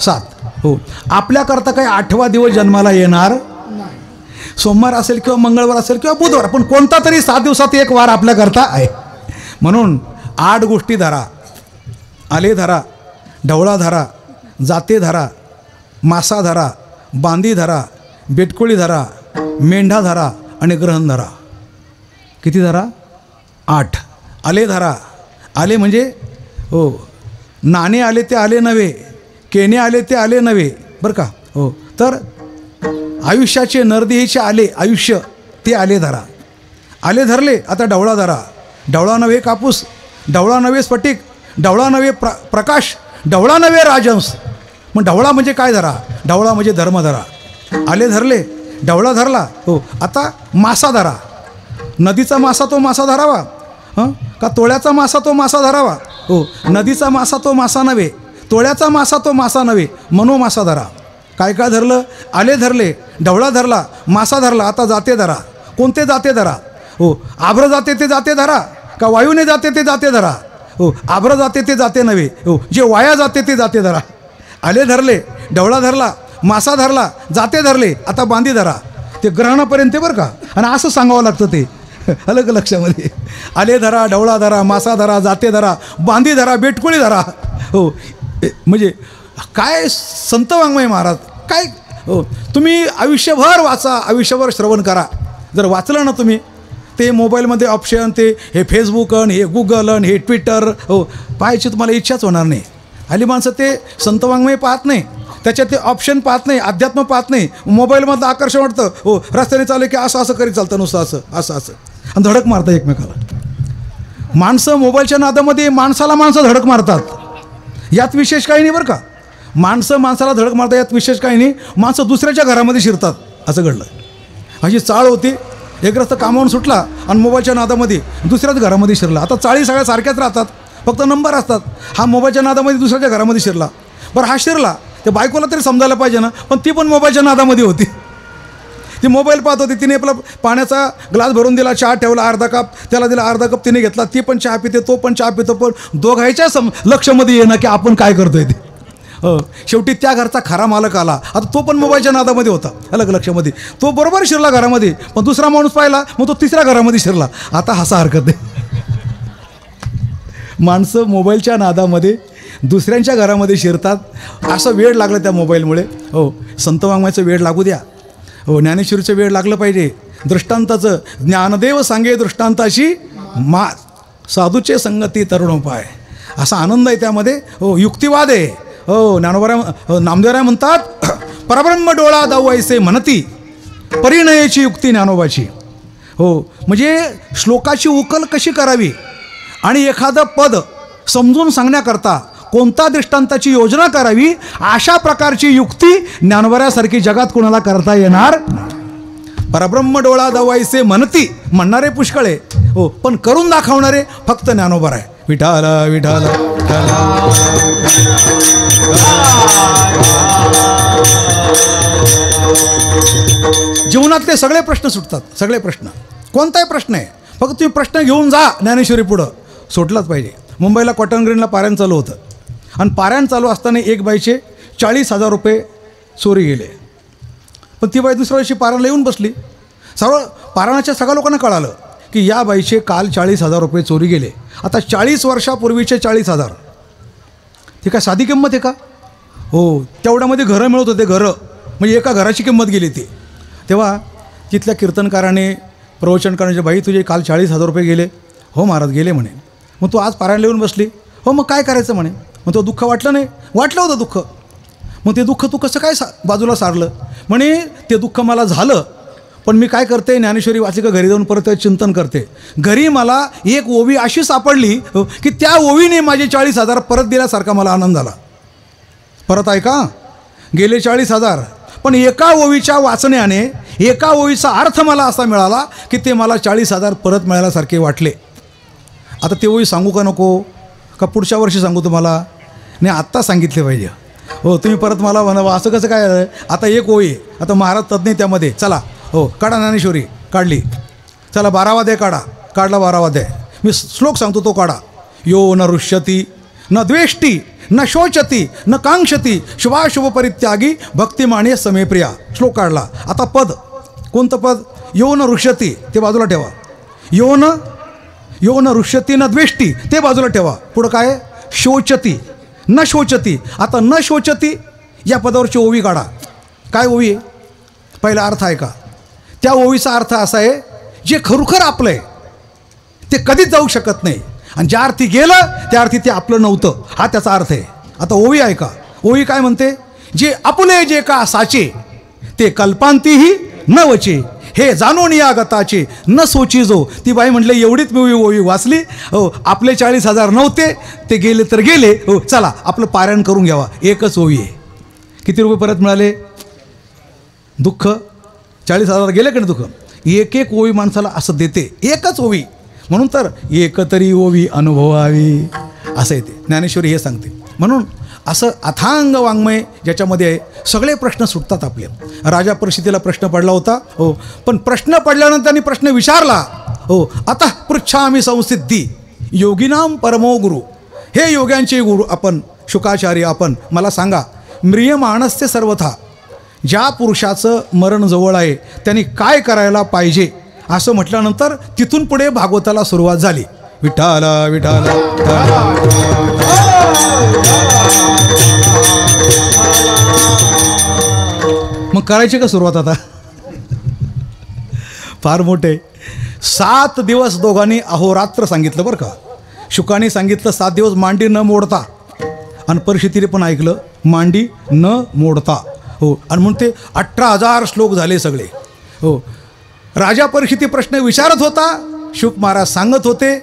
7. हो, आपल्याकरता काही 8वा दिवस जन्माला येणार, सोमवार असेल किंवा मंगळवार असेल किंवा बुधवार, पण कोणता तरी 7 दिवसात एक वार आपल्याकरता आहे. म्हणून 8 गोष्टी धरा. आले धरा, ढवळा धरा, जाते धरा, मासा धरा, बांदी धरा, बेटकोळी धरा, मेंढा धरा आणि ग्रहण धरा. किती धरा? 8. आले धरा. आले म्हणजे हो, नाणे आले ते आले नव्हे, केने आले ते आले नव्हे, बरं का. हो, तर आयुष्याचे नरदेहीचे आले, आयुष्य ते आले धरा. आले धरले. आता ढवळा धरा. ढवळा नव्हे कापूस, ढवळा नव्हे स्फटिक, ढवळा नव्हे प्रकाश, ढवळा नव्हे राजहंस. मग ढवळा म्हणजे काय धरा? ढवळा म्हणजे धर्म धरा. आले धरले, ढवळा धरला. हो, आता मासा धरा. नदीचा मासा तो मासा धरावा. का तोळ्याचा मासा तो मासा धरावा, हो नदीचा मासा तो मासा नव्हे, तोळ्याचा मासा तो मासा नव्हे, मनो मासा धरा. काय काय धरलं, आले धरले, ढवळा धरला, मासा धरला, आता जाते धरा. कोणते जाते धरा, हो आभ्र जाते ते जाते धरा, का वायूने जाते ते जाते धरा, हो आभ्र जाते ते जाते नव्हे, हो जे वाया जाते ते जाते धरा. आले धरले, ढवळा धरला, मासा धरला, जाते धरले, आता बांधी धरा. ते ग्रहणापर्यंत बरं का, आणि असं सांगावं लागतं ते अलग लक्षामध्ये. आले धरा, ढवळा धरा, मासा धरा, जाते धरा, बांधी धरा, बेटकुळी धरा. हो म्हणजे काय संत वाङ्मय महाराज काय. हो तुम्ही आयुष्यभर वाचा, आयुष्यभर श्रवण करा. जर वाचलं ना तुम्ही, ते मोबाईलमध्ये ऑप्शन, ते हे फेसबुक आणि हे गुगल आणि हे ट्विटर, हो पाहायची तुम्हाला इच्छाच होणार नाही. हल्ली माणसं ते संत वाङ्मय पाहत नाही, त्याच्यात ते ऑप्शन पाहत नाही, अध्यात्म पाहत नाही, मोबाईलमधलं आकर्षण वाटतं. हो रस्त्याने चाललं की असं असं करीत चालतं, नुसतं असं असं असं, आणि धडक मारतं एकमेकाला. माणसं मोबाईलच्या नादामध्ये माणसाला माणसं धडक मारतात, यात विशेष काही नाही बरं का. माणसं माणसाला धडक मारतात यात विशेष काही नाही. माणसं दुसऱ्याच्या घरामध्ये शिरतात, असं घडलं. अशी चाळ होती, एक रस्ता कामावून सुटला आणि मोबाईलच्या नादामध्ये दुसऱ्याच घरामध्ये शिरला. आता चाळी सगळ्या सारख्याच राहतात, फक्त नंबर असतात. हा मोबाईलच्या नादामध्ये दुसऱ्याच्या घरामध्ये शिरला. बरं हा शिरला, त्या बायकोला तरी समजायला पाहिजे ना, पण ती पण मोबाईलच्या नादामध्ये होती. ती मोबाईल पाहत होती. तिने आपला पाण्याचा ग्लास भरून दिला, चहा ठेवला अर्धा कप, त्याला दिला अर्धा कप, तिने घेतला. ती पण चहा पिते, तो पण चहा पितो, पण दोघांच्या लक्षामध्ये येणं की आपण काय करतोय ते. शेवटी त्या घरचा खरा मालक आला. आता तो पण मोबाईलच्या नादामध्ये होता, अलग लक्षामध्ये. तो बरोबर शिरला घरामध्ये, पण दुसरा माणूस पाहिला, मग तो तिसऱ्या घरामध्ये शिरला. आता हसा हरकत नाही. माणसं मोबाईलच्या नादामध्ये दुसऱ्यांच्या घरामध्ये शिरतात. असं वेळ लागलं त्या मोबाईलमुळे. हो संत वाङ्मयाचं वेळ लागू द्या, हो ज्ञानेश्वरीचं वेळ लागलं पाहिजे. दृष्टांताचं ज्ञानदेव सांगे दृष्टांताशी मा साधूचे संगती तरुणोपाय, असा आनंद आहे त्यामध्ये. हो युक्तिवाद आहे. हो नामदेवराय म्हणतात, परब्रह्म डोळा दावैसे म्हणती, परिणयाची युक्ती ज्ञानोबाची. हो म्हणजे श्लोकाची उकल कशी करावी आणि एखादं पद समजून सांगण्याकरता कोणता दृष्टांताची योजना करावी, अशा प्रकारची युक्ती ज्ञानोबाऱ्यासारखी जगात कोणाला करता येणार. परब्रह्म डोळा दवायचे म्हणती, म्हणणारे पुष्कळे, हो पण करून दाखवणारे फक्त ज्ञानोबा आहे. विठाल विठाल जीवनातले सगळे प्रश्न सुटतात. सगळे प्रश्न, कोणताही प्रश्न आहे, फक्त तुम्ही प्रश्न घेऊन जा ज्ञानेश्वरी पुढं, सुटलाच पाहिजे. मुंबईला कॉटन ग्रीनला पारायण चालू होतं, आणि पारायण चालू असताना एक बाईचे 40,000 रुपये चोरी गेले. पण ती बाई दुसऱ्या दिवशी पारायणला येऊन बसली. सर्व पारायणाच्या सगळ्या लोकांना कळालं की या बाईचे काल 40,000 रुपये चोरी गेले. आता 40 वर्षापूर्वीचे 40,000, ती काय साधी किंमत आहे का. हो तेवढ्यामध्ये घरं मिळत होते, घरं म्हणजे एका घराची किंमत गेली ती. तेव्हा तिथल्या कीर्तनकाराने प्रवचनकारांचे, बाई तुझे काल 40,000 रुपये गेले. हो महाराज गेले म्हणे. मग तू आज पारायणला येऊन बसली. हो मग काय करायचं म्हणे. मग तो दुःख वाटलं नाही. वाटलं होतं दुःख. मग ते दुःख तू कसं काय बाजूला सारलं. म्हणे ते दुःख मला झालं, पण मी काय करते, ज्ञानेश्वरी वाचली का घरी जाऊन परत चिंतन करते. घरी मला एक ओवी अशी सापडली की त्या ओवीने माझे 40,000 परत दिल्यासारखा मला आनंद झाला. परत आहे का गेले 40,000, पण एका ओवीच्या वाचण्याने एका ओवीचा अर्थ मला असा मिळाला की ते मला 40,000 परत मिळाल्यासारखे वाटले. आता ते ओवी सांगू का नको, का पुढच्या वर्षी सांगू तुम्हाला. नाही आत्ता सांगितले पाहिजे. हो तुम्ही परत मला म्हणावं असं कसं काय. आता एक ओवी, आता महाराज तज्ञ त्यामध्ये. चला हो काढा ज्ञानेश्वरी, काढली. चला 12वा अध्याय काढा, काढला 12वा अध्याय. मी श्लोक सांगतो तो काढा. यो न रुष्यती न द्वेष्टी न शोचती न कांक्षती शुभाशुभ परित्यागी भक्तिमाने समेप्रिया. श्लोक काढला. आता पद, कोणतं पद. यो न रुष्यती ते बाजूला ठेवा. यो न रुष्यती न द्वेष्टी ते बाजूला ठेवा. पुढं काय. शोचती न शोचती. आता न शोचती या पदावरची ओवी काढा. काय ओवी आहे. पहिला अर्थ आहे का. त्या ओवीचा अर्थ असा आहे, जे खरोखर आपलं आहे ते कधीच जाऊ शकत नाही, आणि ज्या अर्थी गेलं त्या अर्थी ते आपलं नव्हतं, हा त्याचा अर्थ आहे. आता ओवी आहे का. ओवी काय म्हणते. जे आपले जे का साचे ते कल्पांतीही न वचे, हे जाणून या गताचे न सोची जो. ती बाई म्हटले एवढीच मी ओवी वाचली. हो आपले 40,000 नव्हते, ते गेले तर गेले. हो चला आपलं पारायण करून घ्यावा. एकच ओवी आहे. किती रुपये परत मिळाले. दुःख 40,000 गेले का नाही दुःख. एक एक ओवी माणसाला असं देते. एकच ओवी म्हणून तर एकतरी ओवी अनुभवावी असं येते, ज्ञानेश्वरी हे सांगते. म्हणून असं अथांग वाङ्मय ज्याच्यामध्ये सगळे प्रश्न सुटतात आपले. राजा परिस्थितीला प्रश्न पडला होता, हो, पण प्रश्न पडल्यानंतर त्यांनी प्रश्न विचारला, हो, आता पृच्छामि संसिद्धी योगिनाम परमो गुरु. हे योग्यांचे गुरु आपण शुकाचार्य, आपण मला सांगा, म्रियमाणस्य सर्वथा, ज्या पुरुषाचं मरण जवळ आहे त्यांनी काय करायला पाहिजे असं म्हटल्यानंतर तिथून पुढे भागवताला सुरुवात झाली. विठाला विठाला मग करायची का सुरुवात आता? फार मोठे 7 दिवस दोघांनी अहोरात्र सांगितलं बरं का. शुकाने सांगितलं 7 दिवस मांडी न मोडता, आणि परिस्थितीने पण ऐकलं मांडी न मोडता, हो. आणि म्हणून ते 18,000 श्लोक झाले सगळे, हो. राजा परिस्थिती प्रश्न विचारत होता, शुक महाराज सांगत होते,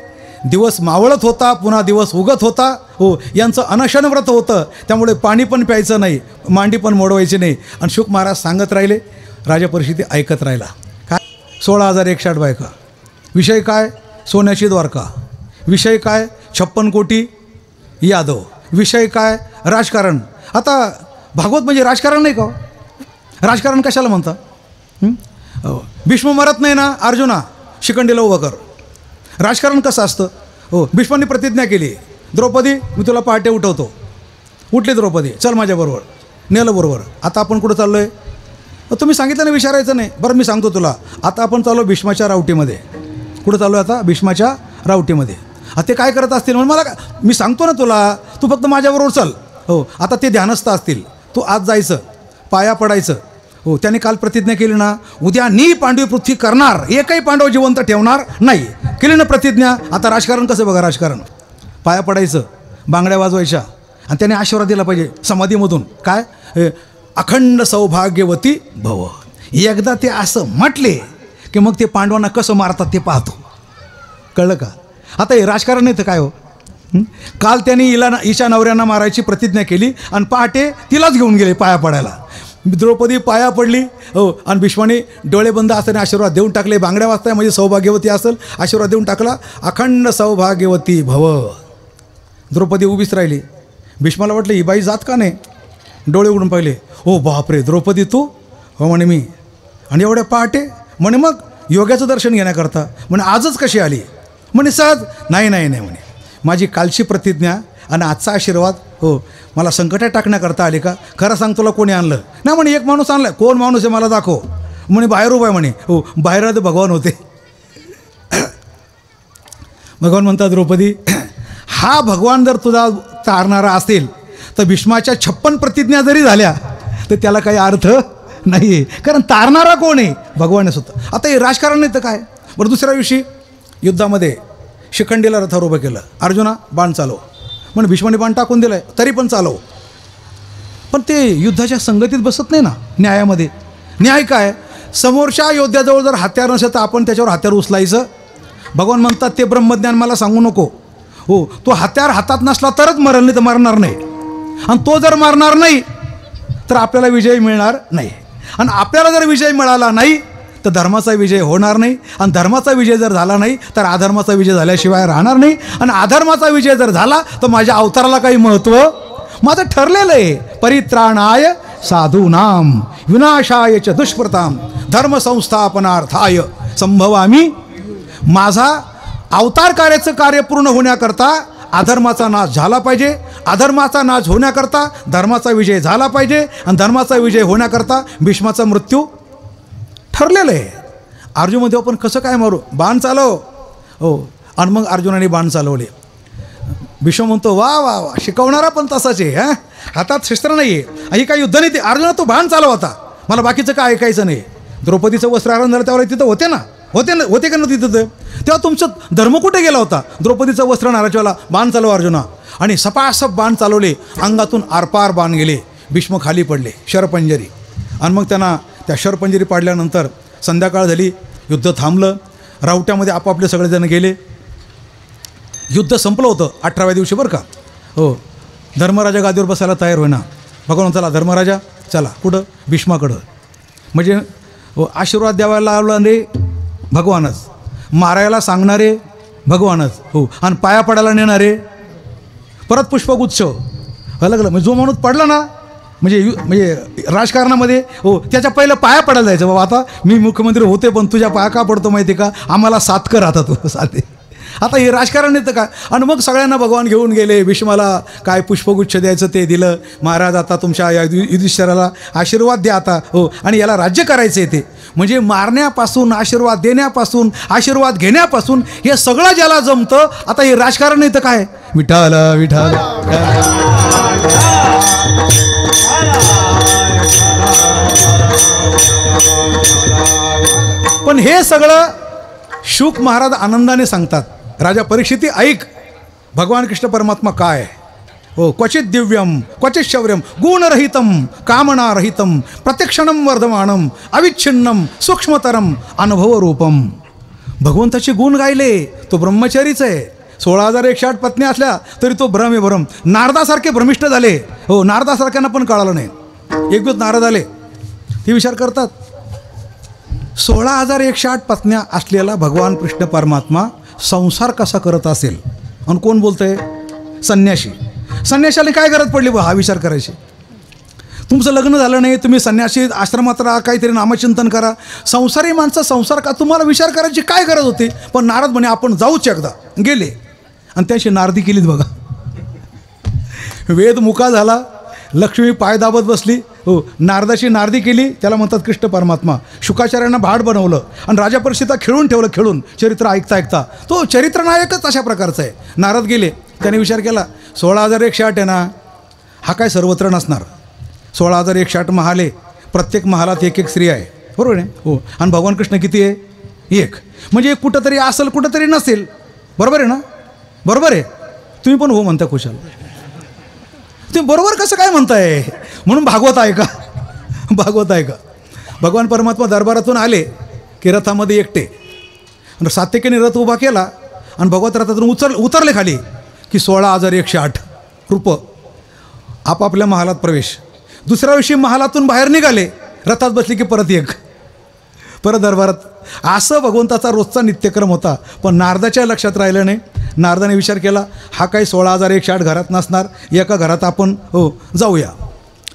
दिवस मावळत होता, पुन्हा दिवस उगत होता, हो. यांचं अनशन व्रत होतं, त्यामुळे पाणी पण प्यायचं नाही, मांडी पण मोडवायची नाही, आणि शुक महाराज सांगत राहिले, राजा परिस्थिती ऐकत राहिला. काय 16,160 बायका. विषय काय? सोन्याची द्वारका. विषय काय? 56 कोटी यादव. विषय काय? राजकारण. आता भागवत म्हणजे राजकारण नाही का? राजकारण कशाला म्हणता? भीष्म मरत नाही ना, अर्जुना शिखंडीला उभं कर. राजकारण कसं असतं? हो, भीष्मांनी प्रतिज्ञा केली, द्रौपदी मी तुला पहाटे उठवतो. उठली द्रौपदी, चल माझ्याबरोबर, नेलं बरोबर. आता आपण कुठं चाललो आहे? तुम्ही सांगितलं ना विचारायचं नाही. बरं मी सांगतो तुला, आता आपण चाललो भीष्माच्या रावटीमध्ये. कुठं चाललो आहे आता? भीष्माच्या रावटीमध्ये. ते काय करत असतील म्हणून मला, मी सांगतो ना तुला, तू फक्त माझ्याबरोबर चल. हो, आता ते ध्यानस्थ असतील, तू आज जायचं, पाया पडायचं. हो, त्याने काल प्रतिज्ञा केली ना, उद्या नी पांडवी पृथ्वी करणार, एकही पांडव जिवंत ठेवणार नाही, केली ना प्रतिज्ञा. आता राजकारण कसं बघा, राजकारण पाया पडायचं, बांगड्या वाजवायच्या, आणि त्याने आशीर्वाद दिला पाहिजे समाधीमधून. काय? अखंड सौभाग्यवती भव. एकदा ते असं म्हटले की मग ते पांडवांना कसं मारतात ते पाहतो. कळलं का? आता हे राजकारण नाही तर काय हो. काल त्यांनी हिच्या नवऱ्यांना मारायची प्रतिज्ञा केली आणि पहाटे तिलाच घेऊन गेले पाया पडायला. द्रौपदी पाया पडली, हो, आणि भीष्माने डोळे बंद असताना आशीर्वाद देऊन टाकले. बांगड्या वाजताय म्हणजे सौभाग्यवती असेल, आशीर्वाद देऊन टाकला, अखंड सौभाग्यवती भव. द्रौपदी उभीच राहिली. भीष्माला वाटलं ही बाई जात का नाही, डोळे उघडून पाहिले. हो बापरे, द्रौपदी तू? हो म्हणे मी. आणि एवढ्या पहाटे? म्हणे मग योग्याचं दर्शन घेण्याकरता. म्हणे आजच कशी आली? म्हणे सहज. नाही नाही नाही म्हणे, माझी कालची प्रतिज्ञा आणि आजचा आशीर्वाद, हो, मला संकटात टाकण्याकरता आले का? खरं सांग, तुला कोणी आणलं? नाही म्हणे, एक माणूस आणला. कोण माणूस आहे मला दाखव. म्हणे बाहेर उभा आहे म्हणे. हो, बाहेर ते भगवान होते. भगवान म्हणतात, द्रौपदी हा भगवान जर तुझा तारणारा असेल तर भीष्माच्या 56 प्रतिज्ञा जरी झाल्या तर त्याला काही अर्थ नाही आहे, कारण तारणारा कोण आहे? भगवानच होतं. आता हे राजकारण नाही तर काय? बरं, दुसऱ्या दिवशी युद्धामध्ये शिखंडीला रथावर उभं केलं. अर्जुना बाण चालव म्हणजे भीष्माने बाण टाकून दिलं आहे, तरी पण चालव. पण ते युद्धाच्या संगतीत बसत नाही ना न्यायामध्ये. न्याय काय? समोरच्या योद्ध्याजवळ जर हत्यार नसेल तर आपण त्याच्यावर हत्यार उचलायचं. भगवान म्हणतात ते ब्रह्मज्ञान मला सांगू नको. हो, तो हत्यार हातात नसला तरच मरल, नाही तर मरणार नाही. आणि तो जर मारणार नाही तर आपल्याला विजय मिळणार नाही. आणि आपल्याला जर विजय मिळाला नाही तर धर्माचा विजय होणार नाही. आणि धर्माचा विजय जर झाला नाही तर अधर्माचा विजय झाल्याशिवाय राहणार नाही. आणि अधर्माचा विजय जर झाला तर माझ्या अवताराला काही महत्त्व, माझं ठरलेलं आहे. परित्राणाय साधूनाम विनाशाय च दुष्प्रताम धर्मसंस्थापनार्थाय संभवामी. माझा अवतार कार्याचं कार्य पूर्ण होण्याकरता अधर्माचा नाश झाला पाहिजे. अधर्माचा नाश होण्याकरता धर्माचा विजय झाला पाहिजे. आणि धर्माचा विजय होण्याकरता भीष्माचा मृत्यू ठरलेलं आहे. अर्जुन मध्ये आपण कसं काय मारू? बाण चालव. हो, आणि मग अर्जुनाने बाण चालवले. भीष्म म्हणतो वा वा वा, शिकवणारा पण तसाच आहे. हां, हातात शस्त्र नाही आहे, ही काय युद्ध नाही. ते अर्जुना तो बाण चालव, आता मला बाकीचं काय ऐकायचं नाही. द्रौपदीचं वस्त्रहरण झालं त्यावेळेला तिथं होते ना, होते का ना तिथं? तेव्हा तुमचं धर्म कुठे गेला होता? द्रौपदीचं वस्त्र नाराच्या वेळेला बाण चालव अर्जुना. आणि सपासप बाण चालवले, अंगातून आरपार बाण गेले. भीष्म खाली पडले शरपंजरी. आणि मग त्यांना त्या शरपंजरी पाडल्यानंतर संध्याकाळ झाली, युद्ध थांबलं. रावट्यामध्ये आपापले सगळेजण गेले. युद्ध संपलं होतं 18व्या दिवशी बरं का. हो, धर्मराजा गादीवर बसायला तयार होईना. भगवान चला धर्मराजा चला. कुठं? भीष्माकडं. म्हणजे हो, आशीर्वाद द्यावायला लावला रे भगवानच, मारायला सांगणारे भगवानच. हो, आणि पाया पडायला नेणारे परत पुष्पगुच्छ. अलग अलग. म्हणजे जो माणूस पडला ना, म्हणजे राजकारणामध्ये हो, त्याच्या पहिलं पाया पडायला जायचं. बाबा आता मी मुख्यमंत्री होते, पण तुझ्या पाया का पडतो माहिती का, आम्हाला साथ कर आता तू साथे. आता हे राजकारण येतं का. आणि मग सगळ्यांना भगवान घेऊन गेले. भीष्माला काय पुष्पगुच्छ द्यायचं ते दिलं. महाराज आता तुमच्या या युधिष्ठिराला आशीर्वाद द्या आता. हो, आणि याला राज्य करायचं आहे ते. म्हणजे मारण्यापासून, आशीर्वाद देण्यापासून, आशीर्वाद घेण्यापासून हे सगळं ज्याला जमतं. आता हे राजकारण येतं काय, विठाल विठाल. पण हे सगळं शुक महाराज आनंदाने सांगतात. राजा परीक्षिती ऐक, भगवान कृष्ण परमात्मा काय. हो, क्वचित दिव्यम क्वचित शौर्यम गुणरहितम कामनारहितम प्रत्यक्षणम वर्धमानम अविच्छिन्नम सूक्ष्मतरम अनुभवरूपम. भगवंताचे गुण गायले. तो ब्रह्मचारीच आहे. 16,108 पत्नी असल्या तरी तो भ्रम आहे भ्रम. नारदासारखे भ्रमिष्ठ झाले. हो, नारदासारख्यांना पण कळालं नाही. एक दिवस नारद आले. ते विचार करतात 16,108 पत्न्या असलेला भगवान कृष्ण परमात्मा संसार कसा करत असेल. आणि कोण बोलतंय, संन्याशी. संन्याशाला काय गरज पडली बा हा विचार करायची. तुमचं लग्न झालं नाही, तुम्ही संन्यासी आश्रमात राहा, काहीतरी नामचिंतन करा. संसारी माणसं संसार का, तुम्हाला विचार करायची काय गरज होती. पण नारद म्हणे आपण जाऊच एकदा. गेले आणि त्याशी नारदी केलीत बघा. वेद मुका झाला, लक्ष्मी पाय दाबत बसली. हो, नारदाची नारदी केली. त्याला म्हणतात कृष्ण परमात्मा. शुकाचार्यांना भाड बनवलं आणि राजा परीक्षितला खेळून ठेवलं. खेळून चरित्र ऐकता ऐकता तो चरित्रनायकच अशा प्रकारचा आहे. नारद गेले. त्याने विचार केला 16,108 आहे ना, हा काय सर्वत्र नसणार. 16,108 महाल आहे. प्रत्येक महालात एक एक स्त्री आहे. बरोबर आहे. हो, आणि भगवान कृष्ण किती आहे, एक. म्हणजे कुठंतरी असेल कुठंतरी नसेल. बरोबर आहे ना, बरोबर आहे. तुम्ही पण हो म्हणता खुशाल. तुम्ही बरोबर कसं काय म्हणताय. म्हणून भागवत आहे का, भागवत आहे का. भगवान परमात्मा दरबारातून आले की रथामध्ये एकटे. सात्यकीने रथ उभा केला आणि भगवत रथातून उतरले खाली की 16,108 रूप आपापल्या महालात प्रवेश. दुसऱ्या दिवशी महालातून बाहेर निघाले. रथात बसले की परत एक, परत दरबारात. असं भगवंताचा रोजचा नित्यक्रम होता. पण नारदाच्या लक्षात राहिलं नाही. नारदाने विचार केला हा काही 16,108 घरात नसणार. एका घरात आपण हो जाऊया.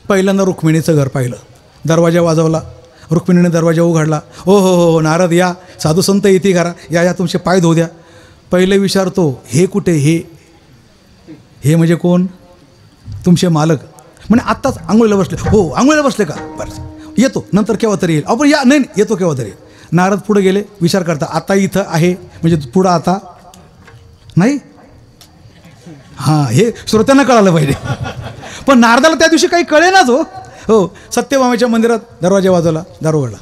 पहिल्यांदा रुक्मिणीचं घर पाहिलं. दरवाजा वाजवला. रुक्मिणीने दरवाजा उघडला. हो हो हो नारद या, साधू संत येते घरा, या या तुमचे पाय धुऊ द्या. पहिले विचारतो हे कुठे, हे म्हणजे कोण, तुमचे मालक. म्हणे आत्ताच आंघोळीला बसले. हो आंघोळीला बसले का, बरं येतो नंतर केव्हा तरी येईल. आपण या, नाही येतो केव्हा तरी. नारद पुढे गेले. विचार करता आता इथं आहे म्हणजे पुढं आता नाही. हां, हे श्रोत्यांना कळालं पाहिजे. पण नारदाला त्या दिवशी काही कळेनाच. हो हो, सत्यभामेच्या मंदिरात दरवाजा वाजवला, दार उघडला.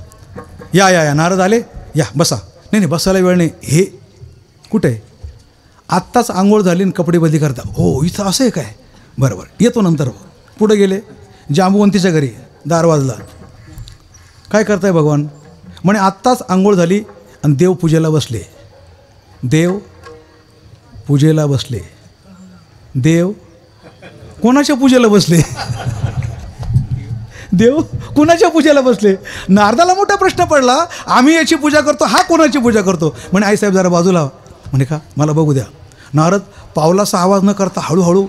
या या या नारद आले. या बसा. नाही नाही बसायला वेळ नाही. हे कुठे आहे, आत्ताच आंघोळ झाली आणि कपडे बदली करता. हो इथं असं आहे काय, बरोबर येतो नंतर. पुढे गेले. जांबुवंतीच्या घरी दार वाजला. काय करताय भगवान. म्हणे आत्ताच आंघोळ झाली आणि देव पूजेला बसले. देव पूजेला बसले. देव कोणाच्या पूजेला बसले. देव कुणाच्या पूजेला बसले. नारदाला मोठा प्रश्न पडला. आम्ही याची पूजा करतो, हा कोणाची पूजा करतो. म्हणे आईसाहेब जरा बाजूला. म्हणे का, मला बघू द्या. नारद पावलाचा आवाज न करता हळूहळू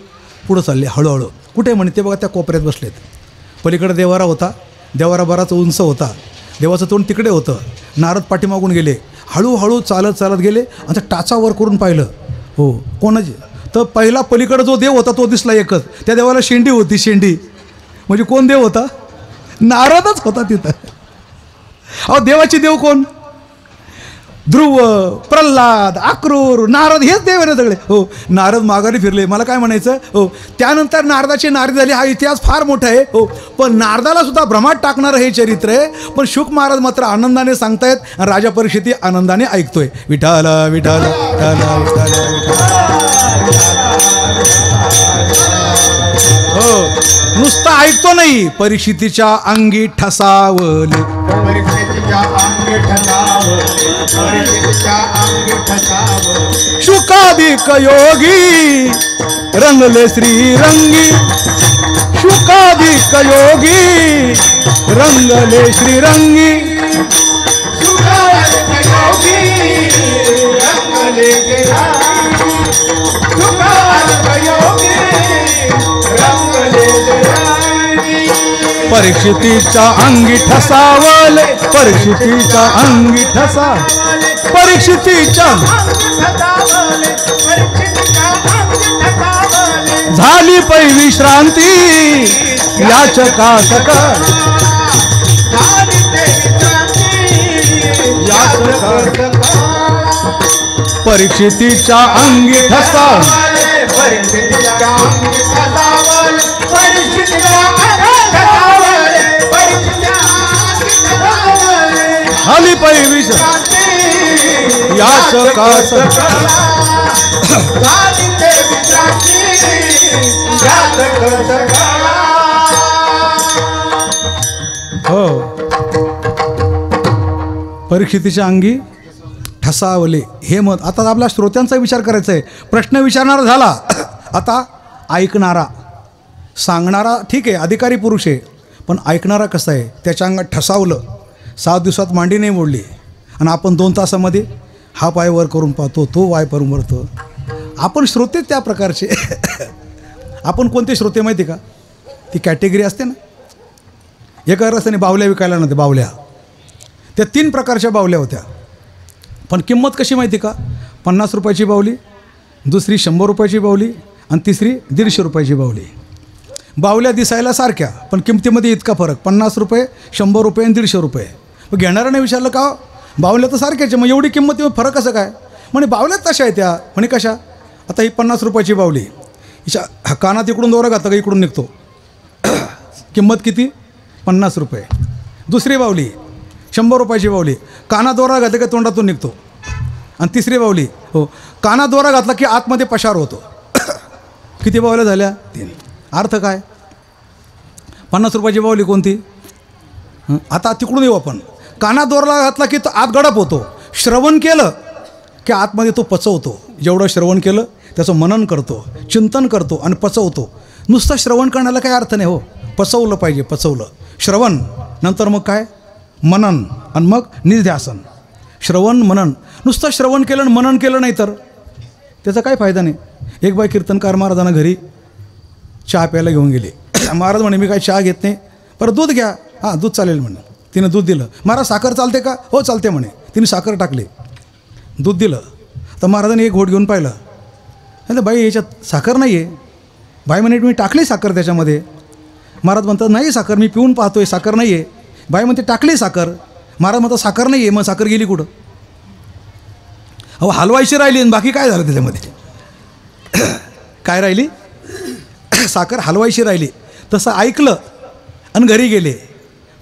पुढं चालले. हळूहळू कुठे म्हणे ते बघा त्या कोपऱ्यात बसलेत. पलीकडे देवारा होता. देवारा बराच उंच होता. देवाचं तोंड तिकडे होतं. नारद पाठीमागून गेले. हळूहळू चालत चालत गेले आणि त्या टाचावर करून पाहिलं. हो कोणाची, तर पहिला पलीकडे जो देव होता तो दिसला एकच. त्या देवाला शेंडी होती. शेंडी म्हणजे कोण देव होता, नारदच होता तिथं. अहो देवाची देव कोण, ध्रुव, प्रल्हाद, अक्रूर, नारद हेच देव आहे ना सगळे. हो नारद माघारी फिरले. मला काय म्हणायचं. हो त्यानंतर नारदाची नारदी झाली. हा इतिहास फार मोठा आहे. हो पण नारदाला सुद्धा भ्रमात टाकणारं हे चरित्र आहे. पण शुक महाराज मात्र आनंदाने सांगतायत आणि राजा परीक्षिती आनंदाने ऐकतोय. विठाल विठाल विठाल विठाल. हो नुसता ऐकतो नाही, परीक्षितीच्या अंगी ठसावले. शुकादिक योगी रंगले श्रीरंगी. शुकादिक योगी रंगले श्रीरंगी. शुकादिक योगी रंगले श्रीरंगी. परीक्षितीच्या अंगी ठसावले, परीक्षितीच्या अंगी ठसा, परीक्षितीच्या झाली पै विश्रांती याचका सकळ, परीक्षितीच्या अंगी ठसा, झाली पै विश्रांती याचका सकळ, हो परीक्षितीच्या अंगी ठसावले हे मत. आता आपल्या श्रोत्यांचा विचार करायचा आहे. प्रश्न विचारणारा झाला, आता ऐकणारा सांगणारा ठीक आहे, अधिकारी पुरुष आहे, पण ऐकणारा कसा आहे? त्याच्या अंगात ठसावलं, 7 दिवसात मांडी नाही मोडली आणि आपण 2 तासामध्ये हा पाय वर करून पाहतो, तो पाय करून वरतो. आपण श्रोते त्या प्रकारचे. आपण कोणते श्रोते माहिती का? ती कॅटेगरी असते ना, एका रस्त्याने बावल्या विकायला नव्हते, बावल्या त्या 3 प्रकारच्या बावल्या होत्या. पण किंमत कशी माहिती का? 50 रुपयाची बावली, दुसरी 100 रुपयाची बावली आणि तिसरी 150 रुपयाची बावली. बावल्या दिसायला सारख्या पण किमतीमध्ये इतका फरक, 50 रुपये, 100 रुपये आणि 150 रुपये. मग घेणाऱ्याने विचारलं का बावल्या तर सारख्याचे, मग एवढी किंमतीमध्ये फरक कसं काय? म्हणे बावल्याच तशा आहेत त्या. म्हणे कशा? आता ही 50 रुपयाची बावली, हिच्या कानात इकडून दोरा घातला का इकडून निघतो, किंमत किती? 50 रुपये. दुसरी बावली 100 रुपयाची बावली, कानात दोरा घातला का तोंडातून निघतो. आणि तिसरी बावली हो, कानात दोरा घातला की आतमध्ये पशार होतो. किती बावल्या झाल्या? 3. अर्थ काय? 50 रुपयाची बावली कोणती? आता तिकडून येऊ आपण. कानात दोरा घातला की तो आत गडप होतो, श्रवण केलं की आतमध्ये तो पचवतो. जेवढं श्रवण केलं त्याचं मनन करतो, चिंतन करतो आणि पचवतो. नुसतं श्रवण करण्याला काही अर्थ नाही हो, पचवलं पाहिजे, पचवलं. श्रवण नंतर मग काय? मनन आणि मग निध्यासन. श्रवण मनन, नुसतं श्रवण केलं आणि मनन केलं नाही तर त्याचा काही फायदा नाही. एक बाई कीर्तनकार महाराजांना घरी चहा प्यायला घेऊन गेली. महाराज म्हणे मी काय चहा घेत नाही, बरं दूध घ्या. हां दूध चालेल म्हणे. तिनं दूध दिलं. महाराज साखर चालते का? हो चालते म्हणे. तिने साखर टाकली, दूध दिलं. तर महाराजांनी एक घोट घेऊन पाहिलं, नाही बाई याच्यात साखर नाही आहे. बाई म्हणे मी टाकली साखर त्याच्यामध्ये. महाराज म्हणतात नाही साखर मी पिऊन पाहतोय, साखर नाही आहे. बाई म्हणते टाकली साखर. महाराज म्हणतात साखर नाही आहे. मग साखर गेली कुठं? अहो हलवायची राहिली आणि बाकी काय झालं त्याच्यामध्ये? काय राहिली? साखर हलवायची राहिली. तसं ऐकलं आणि घरी गेले,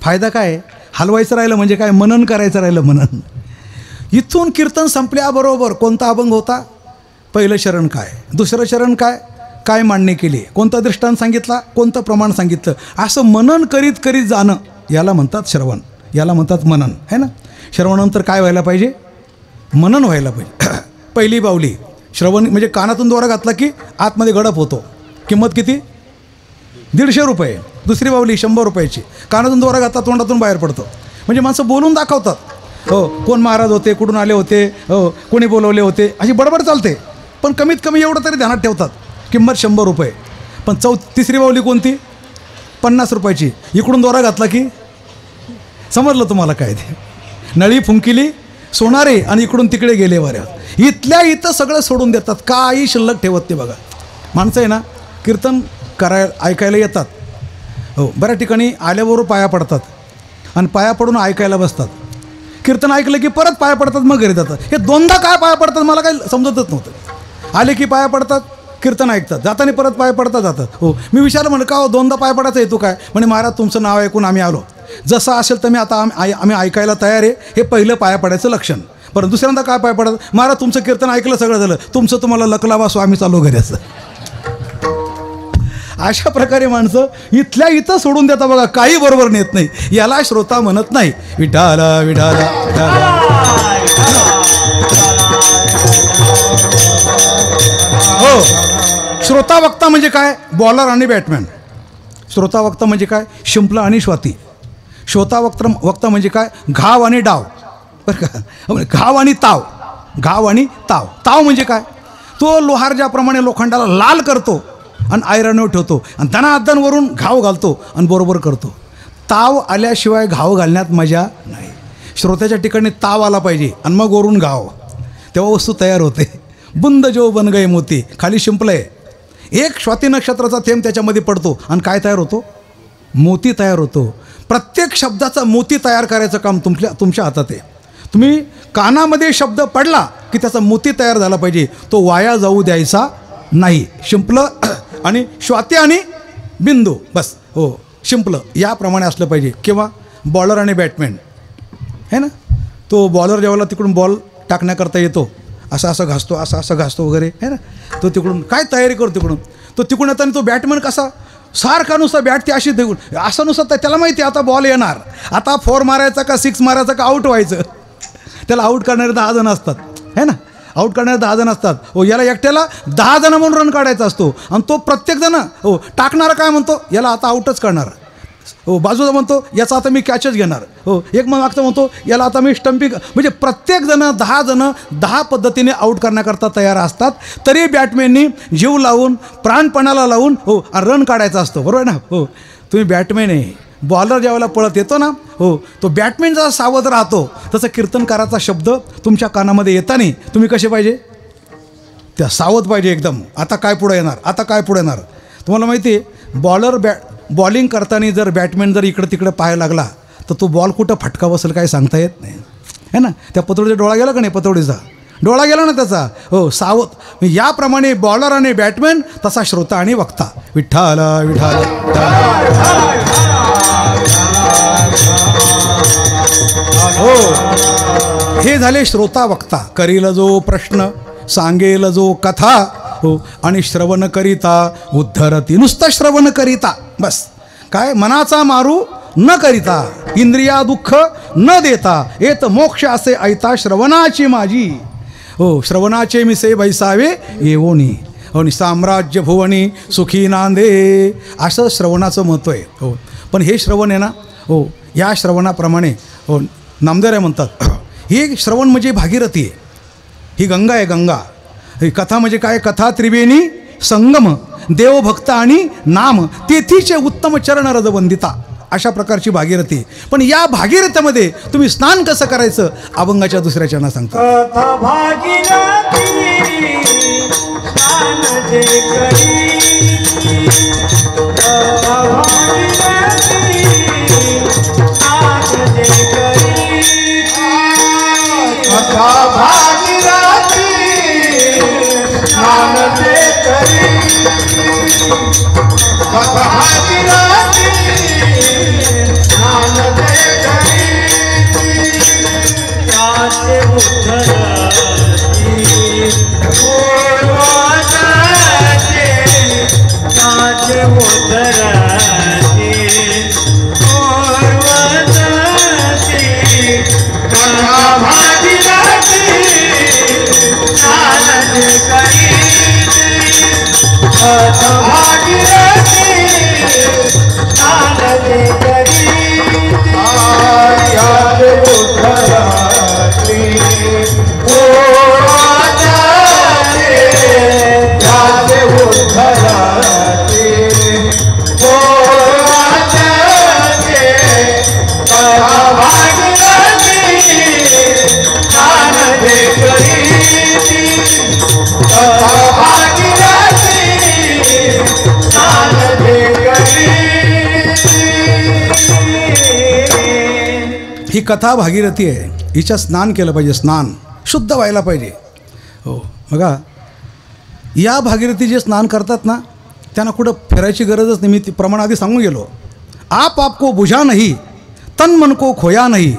फायदा काय? हलवायचं राहिलं म्हणजे काय? मनन करायचं राहिलं, मनन. इथून कीर्तन संपल्याबरोबर कोणता अभंग होता? पहिलं शरण काय, दुसरं शरण काय, काय मांडणी केली, कोणता दृष्टांत सांगितला, कोणतं प्रमाण सांगितलं, असं मनन करीत करीत जाणं याला म्हणतात श्रवण, याला म्हणतात मनन, है ना. श्रवणानंतर काय व्हायला पाहिजे? मनन व्हायला पाहिजे. पहिली बावली श्रवण म्हणजे कानातून दोरा घातला की आतमध्ये गडप होतो, किंमत किती? 150 रुपये. दुसरी बावली 100 रुपयाची, कानातून दोरा घातला तोंडातून बाहेर पडतो. म्हणजे माणसं बोलून दाखवतात, हो कोण महाराज होते, कुठून आले होते, हो कोणी बोलवले होते, अशी बडबड चालते. पण कमीत कमी एवढं तरी ध्यानात ठेवतात, किंमत 100 रुपये. पण तिसरी बावली कोणती? 50 रुपयाची. इकडून दोरा घातला की समजलं तुम्हाला काय ते? नळी फुंकिली सोनारे आणि इकडून तिकडे गेले वाऱ्या. इथल्या इथं सगळं सोडून देतात, काही शिल्लक ठेवत नाही. बघा माणसं आहे ना, कीर्तन ऐकायला येतात, हो बऱ्याच ठिकाणी आल्याबरोबर पाया पडतात आणि पाया पडून ऐकायला बसतात. कीर्तन ऐकलं की परत पाया पडतात, मग घरी जातात. हे दोनदा काय पाया पडतात मला काही समजतच नव्हतं. आले की पाया पडतात, कीर्तन ऐकतात, जाताना परत पाया पडतात जातात. हो मी विचारलं म्हणलं का हो दोनदा पाया पडायचा येतो काय? म्हणे महाराज तुमचं नाव ऐकून आम्ही आलो, जसं असेल तर मी आता आम्ही ऐकायला तयार आहे. हे पहिलं पाया पडायचं लक्षण. बरं दुसऱ्यांदा काय पाया पडत? महाराज तुमचं कीर्तन ऐकलं, सगळं झालं, तुमचं तुम्हाला लकलावा स्वामी चालू घरी असं. अशा प्रकारे माणसं इथल्या इथं सोडून देता बघा, काही बरोबर नेत नाही. याला श्रोता म्हणत नाही. विठाला विठाला विठाला. हो श्रोता वक्ता म्हणजे काय? बॉलर आणि बॅटमॅन. श्रोता वक्ता म्हणजे काय? शिंपला आणि स्वाती. श्रोता वक्ता म्हणजे काय? घाव आणि डाव, बरं का. घाव आणि ताव, घाव आणि ताव. ताव म्हणजे काय? तो लोहार ज्याप्रमाणे लोखंडाला लाल करतो आणि आयरनवर ठेवतो आणि दणादणवरून घाव घालतो आणि बरोबर करतो, ताव आल्याशिवाय घाव घालण्यात मजा नाही. श्रोत्याच्या ठिकाणी ताव आला पाहिजे आणि मग वरून घाव, तेव्हा वस्तू तयार होते. बुंद जो बन गए मोती, खाली शिंपलं आहे, एक स्वाती नक्षत्राचा थेंब त्याच्यामध्ये पडतो आणि काय तयार होतो? मोती तयार होतो. प्रत्येक शब्दाचा मोती तयार करायचं काम तुमच्या हातात आहे. तुम्ही कानामध्ये शब्द पडला की त्याचा मोती तयार झाला पाहिजे, तो वाया जाऊ द्यायचा नाही. शिंपलं आणि स्वाती आणि बिंदू, बस. हो, शिंपलं याप्रमाणे असलं पाहिजे. किंवा बॉलर आणि बॅटमॅन है ना, तो बॉलर जेव्हा तिकडून बॉल टाकण्याकरता येतो, असं असं घासतो, असं असं घासतो वगैरे है ना, तो तिकडून काय तयारी करतो, तिकडून येताना तो बॅटमॅन कसा सारखा नुसता बॅट ती अशी देऊन असं नुसतं, त्याला माहिती आता बॉल येणार, आता 4 मारायचा का 6 मारायचा का आऊट व्हायचं. त्याला आऊट करणारे 10 जण असतात है ना, आऊट करणारे 10 जण असतात. हो, याला एकट्याला 10 जण म्हणून रन काढायचा असतो आणि तो प्रत्येक जण हो टाकणारा काय म्हणतो, याला आता आऊटच करणार. हो, बाजूला म्हणतो याचा आता मी कॅचच घेणार. हो, एक मग मागचा म्हणतो याला आता मी स्टंपिंग. म्हणजे प्रत्येक जण 10 जण 10 पद्धतीने आऊट करण्याकरता तयार असतात. तरी बॅटमॅननी जीव लावून प्राणपणाला लावून हो रन काढायचा असतो, बरोबर ना. हो, तुम्ही बॅटमॅन आहे, बॉलर ज्यावेळेला पळत येतो ना, हो तो बॅटमॅन जसा सावध राहतो तसं कीर्तनकाराचा शब्द तुमच्या कानामध्ये येताना तुम्ही कसे पाहिजे, त्या सावध पाहिजे एकदम. आता काय पुढे येणार, आता काय पुढे येणार. तुम्हाला माहिती आहे बॉलिंग करताना जर बॅटमॅन जर इकडं तिकडं पाहायला लागला तर तो बॉल कुठं फटका बसेल काही सांगता येत नाही है ना. त्या पतोडीचा डोळा गेला का नाही, पतोडीचा डोळा गेला ना त्याचा. हो, सावध. याप्रमाणे बॉलर आणि बॅटमॅन, तसा श्रोता आणि वक्ता. विठ्ठल विठ्ठल. हो, हे झाले श्रोता वक्ता. करील जो प्रश्न, सांगेल जो कथा, हो आणि श्रवण करिता उद्धरती. नुसतं श्रवण करिता बस, काय मनाचा मारू न करिता, इंद्रिया दुःख न देता, येत मोक्ष असे ऐता श्रवणाची माझी. हो, श्रवणाचे मिसे बैसावे येवोनी, हो साम्राज्य भुवनी सुखी नांदे, असं श्रवणाचं महत्त्व आहे. हो, पण हे श्रवण आहे ना, हो या श्रवणाप्रमाणे हो नामदेव म्हणतात, ही श्रवण म्हणजे भागीरथी आहे, ही गंगा आहे, गंगा. ही कथा म्हणजे काय, कथा त्रिवेणी संगम, देवभक्त आणि नाम, तेथीचे उत्तम चरण रजवंदिता, अशा प्रकारची भागीरथी. पण या भागीरथीमध्ये तुम्ही स्नान कसं करायचं, अभंगाच्या दुसऱ्या चरणात सांगतो. कथा भागीरथी स्नान जे करी, कथा भागीरथी स्नान जे करी, कथा भागीरथी स्नान जे करी, कथा भागीरथी स्नान जे करी, त्याचे उद्धरती पूर्वजाचे, त्याचे उद्धरती पूर्वजाचे, कथा भागीरथी स्नान जे करी, कथा भागीरथी स्नान जे करी, त्याचे उद्धरती पूर्वजाचे, त्याचे उद्धरती पूर्वजाचे, कथा भागीरथी स्नान जे करी, कथा भागीरथी स्नान जे करी. ही कथा भागीरथी आहे, हिच्या स्नान केलं पाहिजे, स्नान शुद्ध व्हायला पाहिजे. हो, बघा या भागीरथी जे स्नान करतात ना, त्यांना कुठं फिरायची गरजच नाही. मी ती प्रमाण आधी सांगून गेलो. आप आपको बुझा नाही, तन मन को खोया नाही,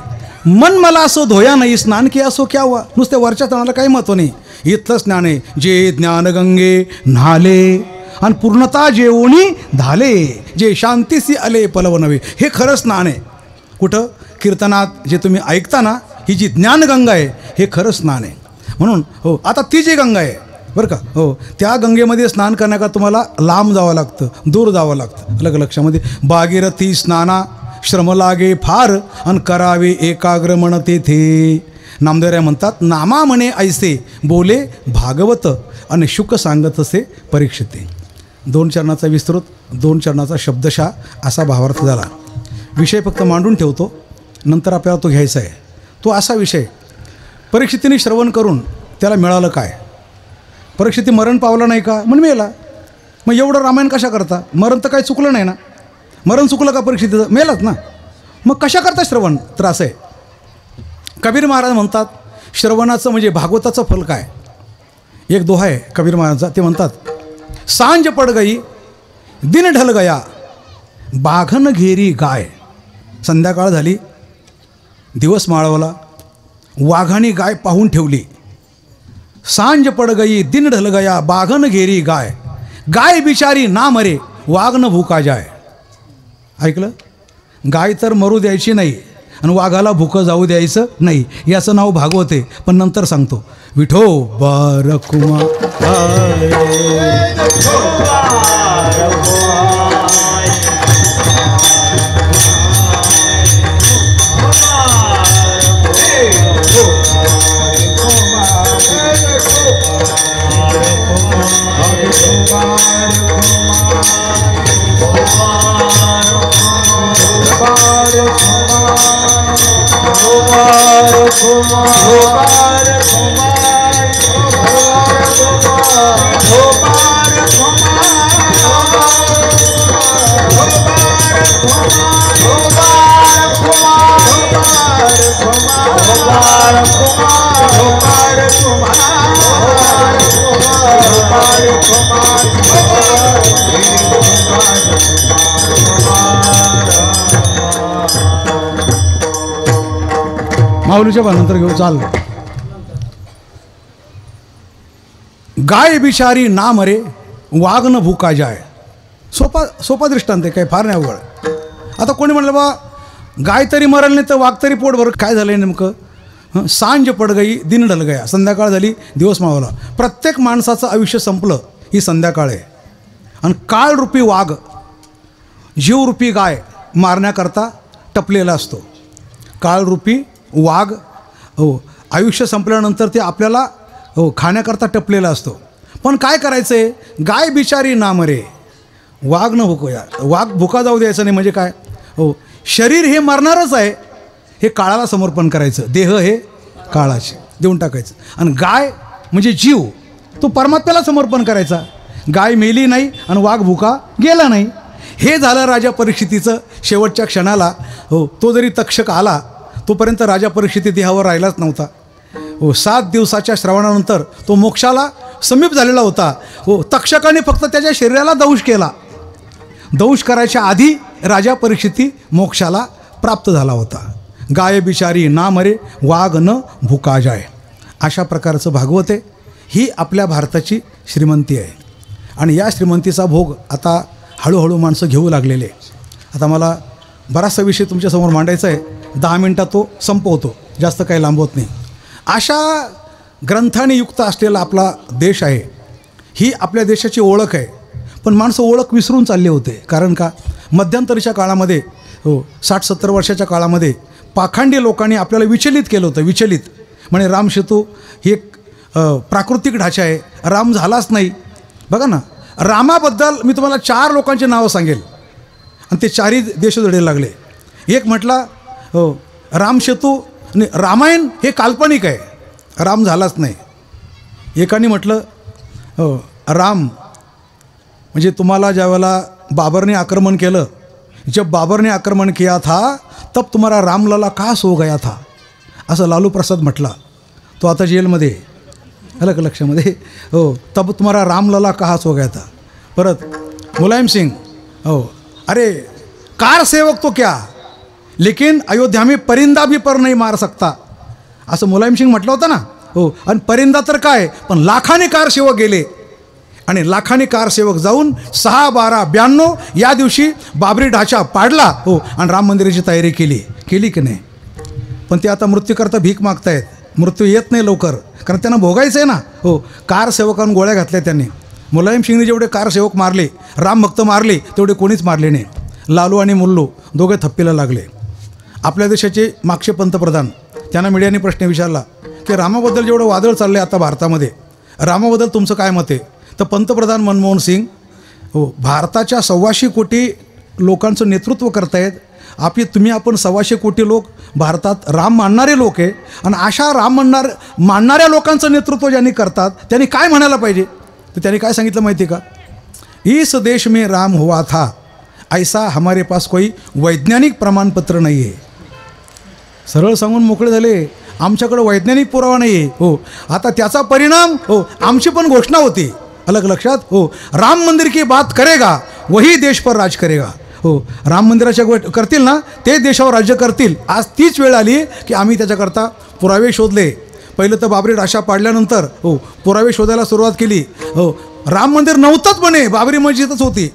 मन मला असो धोया नाही, स्नान किया असो क्या हुआ. नुसत्या वरच्या तणाला काही महत्त्व नाही. इथलं स्नान आहे, जे ज्ञान गंगे न्हाले आणि पूर्णता जेवणी झाले, जे शांतीसी आले पलव नव्हे, हे खरं स्नान आहे. कुठं कीर्तनात जे तुम्ही ऐकता ना, ही जी ज्ञानगंगा आहे हे खरं स्नान आहे. म्हणून हो, आता ती जी गंगा आहे बरं का, हो त्या गंगेमध्ये स्नान करण्याकरता तुम्हाला लांब जावं लागतं, दूर जावं लागतं. अलग लक्षामध्ये, भागीरथी स्नाना श्रम लागे फार आणि करावे एकाग्र मन तेथे. नामदेवराय म्हणतात, नामा म्हणे ऐसे बोले भागवत आणि शुक सांगत असे परीक्षिते. 2 चरणाचा विस्तृत, 2 चरणाचा शब्दशः असा भावार्थ झाला. विषय फक्त मांडून ठेवतो, नंतर आपल्याला तो घ्यायचा आहे. तो असा विषय, परीक्षितीने श्रवण करून त्याला मिळालं काय? परीक्षिती मरण पावला नाही का? म्हणून मेला. मग एवढं रामायण कशा करता? मरण तर काही चुकलं नाही ना. मरण चुकलं का परीक्षितीचं? मेलाच ना. मग कशा करता श्रवण? तर असं आहे, कबीर महाराज म्हणतात श्रवणाचं म्हणजे भागवताचं फल काय? एक दोहा आहे कबीर महाराजचा, ते म्हणतात, सांज पड गई दिन ढल गया बाघन घेरी गाय. संध्याकाळ झाली, दिवस माळवला, वाघाने गाय पाहून ठेवली. सांज पड गई दिन ढल गया बाघन घेरी गाय, गाय बिचारी ना मरे वाघ न भुका जाय. ऐकलं? गाय तर मरू द्यायची नाही आणि वाघाला भुकं जाऊ द्यायचं नाही. याचं नाव भागवत आहे, पण नंतर सांगतो. विठोबा रखुमा माऊलीच्या नंतर घेऊ. चाल. गाय बिचारी ना मरे वाघ न भुका जाय. सोपा दृष्टांत आहे, काय फार नाही अवघड. आता कोणी म्हणलं बा गाय तरी मरल नाही तर वाघ तरी पोट भर. काय झालं आहे नेमकं? सांज पड गई दिन ढल गया. संध्याकाळ झाली, दिवस मावला. प्रत्येक माणसाचं आयुष्य संपलं ही संध्याकाळ आहे. आणि काळरूपी वाघ जीवरूपी गाय मारण्याकरता टपलेला असतो. काळरूपी वाघ आयुष्य संपल्यानंतर ते आपल्याला खाण्याकरता टपलेला असतो. पण काय करायचं आहे? गाय बिचारी ना मरे वाघ न भुकूया. वाघ भुका जाऊ द्यायचं नाही. म्हणजे काय? शरीर हे मरणारच आहे, हे काळाला समर्पण करायचं. देह हे काळाचे देऊन टाकायचं. आणि गाय म्हणजे जीव, तो परमात्म्याला समर्पण करायचा. गाय मेली नाही आणि वाघ भुका गेला नाही. हे झालं राजा परीक्षितीचं. शेवटच्या क्षणाला तो जरी तक्षक आला तोपर्यंत राजा परीक्षिती देहावर राहिलाच नव्हता. 7 दिवसाच्या श्रवणानंतर तो मोक्षाला समीप झालेला होता. तक्षकाने फक्त त्याच्या शरीराला दंश केला. दंश करायच्या आधी राजा परीक्षिती मोक्षाला प्राप्त झाला होता. गाय बिचारी ना मरे वाघ न भुका जाय. अशा प्रकारचं भागवत आहे. ही आपल्या भारताची श्रीमंती आहे. आणि या श्रीमंतीचा भोग आता हळूहळू माणसं घेऊ लागलेले. आता मला बराचसा विषय तुमच्यासमोर मांडायचा आहे. 10 मिनटात तो संपवतो, जास्त काही लांबवत नाही. अशा ग्रंथाने युक्त असलेला आपला देश आहे. ही आपल्या देशाची ओळख आहे. पण माणसं ओळख विसरून चालले होते. कारण का? मध्यंतरीच्या काळामध्ये 60-70 वर्षाच्या काळामध्ये पाखंडी लोकांनी आपल्याला विचलित केलं होतं. विचलित म्हणजे रामसेतू ही एक प्राकृतिक ढाचा आहे, राम झालाच नाही. बघा ना, रामाबद्दल मी तुम्हाला 4 लोकांची नावं सांगेल आणि ते 4ही देश जोडायला लागले. एक म्हटला रामसेतू, रामायण हे काल्पनिक आहे, राम झालाच नाही. एकाने म्हटलं राम म्हणजे तुम्हाला ज्यावेळेला बाबरने आक्रमण केलं, जब बाबरने आक्रमण किया था तब तुम्हारा रामलला कहाँ सो गया था, असं लालू प्रसाद म्हटला. तो आता जेलमध्ये आलं का लक्षामध्ये? तब तुम्हारा रामलला कहाँ सो गया था. परत मुलायम सिंग, अरे कार सेवक तो क्या लेकिन अयोध्या में परिंदा भी पर नहीं मार सकता, असं मुलायम सिंग म्हटलं होतं ना. आणि परिंदा तर काय, पण लाखाने कारसेवक गेले. आणि लाखाने कारसेवक जाऊन 6-12-92 या दिवशी बाबरी ढाचा पाडला. आणि राम मंदिराची तयारी केली की नाही. पण ते आता मृत्यूकरता भीक मागतायत. मृत्यू येत नाही लवकर, कारण त्यांना भोगायचं आहे ना. कारसेवकांना गोळ्या घातल्या त्यांनी. मुलायम सिंगने जेवढे कारसेवक मारले, रामभक्त मारले, तेवढे कोणीच मारले नाही. लालू आणि मुल्लू दोघे थप्पीला लागले. आपल्या देशाचे मागचे पंतप्रधान, त्यांना मीडियाने प्रश्न विचारला की रामाबद्दल जेवढं वादळ चाललं आहे आता भारतामध्ये, रामाबद्दल तुमचं काय मत आहे? तर पंतप्रधान मनमोहन सिंग भारताच्या 125 कोटी लोकांचं नेतृत्व करतायत. तुम्ही आपण 125 कोटी लोक भारतात राम मानणारे लोक आहे, आणि अशा राम मानणाऱ्या लोकांचं नेतृत्व ज्यांनी करतात त्यांनी काय म्हणायला पाहिजे? तर त्यांनी काय सांगितलं माहिती आहे का? इस देश में राम हुआ था, ऐसा हमारे पास कोई वैज्ञानिक प्रमाणपत्र नाही आहे. सरळ सांगून मोकळे झाले, आमच्याकडे वैज्ञानिक पुरावा नाही आहे. हो, आता त्याचा परिणाम, हो, आमची पण घोषणा होती, अलग लक्षात, हो, राम मंदिर की बात करेगा वही देश पर राज करेगा. हो, राम मंदिराच्या करतील ना ते देशावर राज्य करतील. आज तीच वेळ आली की आम्ही त्याच्याकरता पुरावे शोधले. पहिलं तर बाबरी राशा पाडल्यानंतर, हो, पुरावे शोधायला सुरुवात केली. हो, राम मंदिर नव्हतंच म्हणे, बाबरी मस्जिदच होती.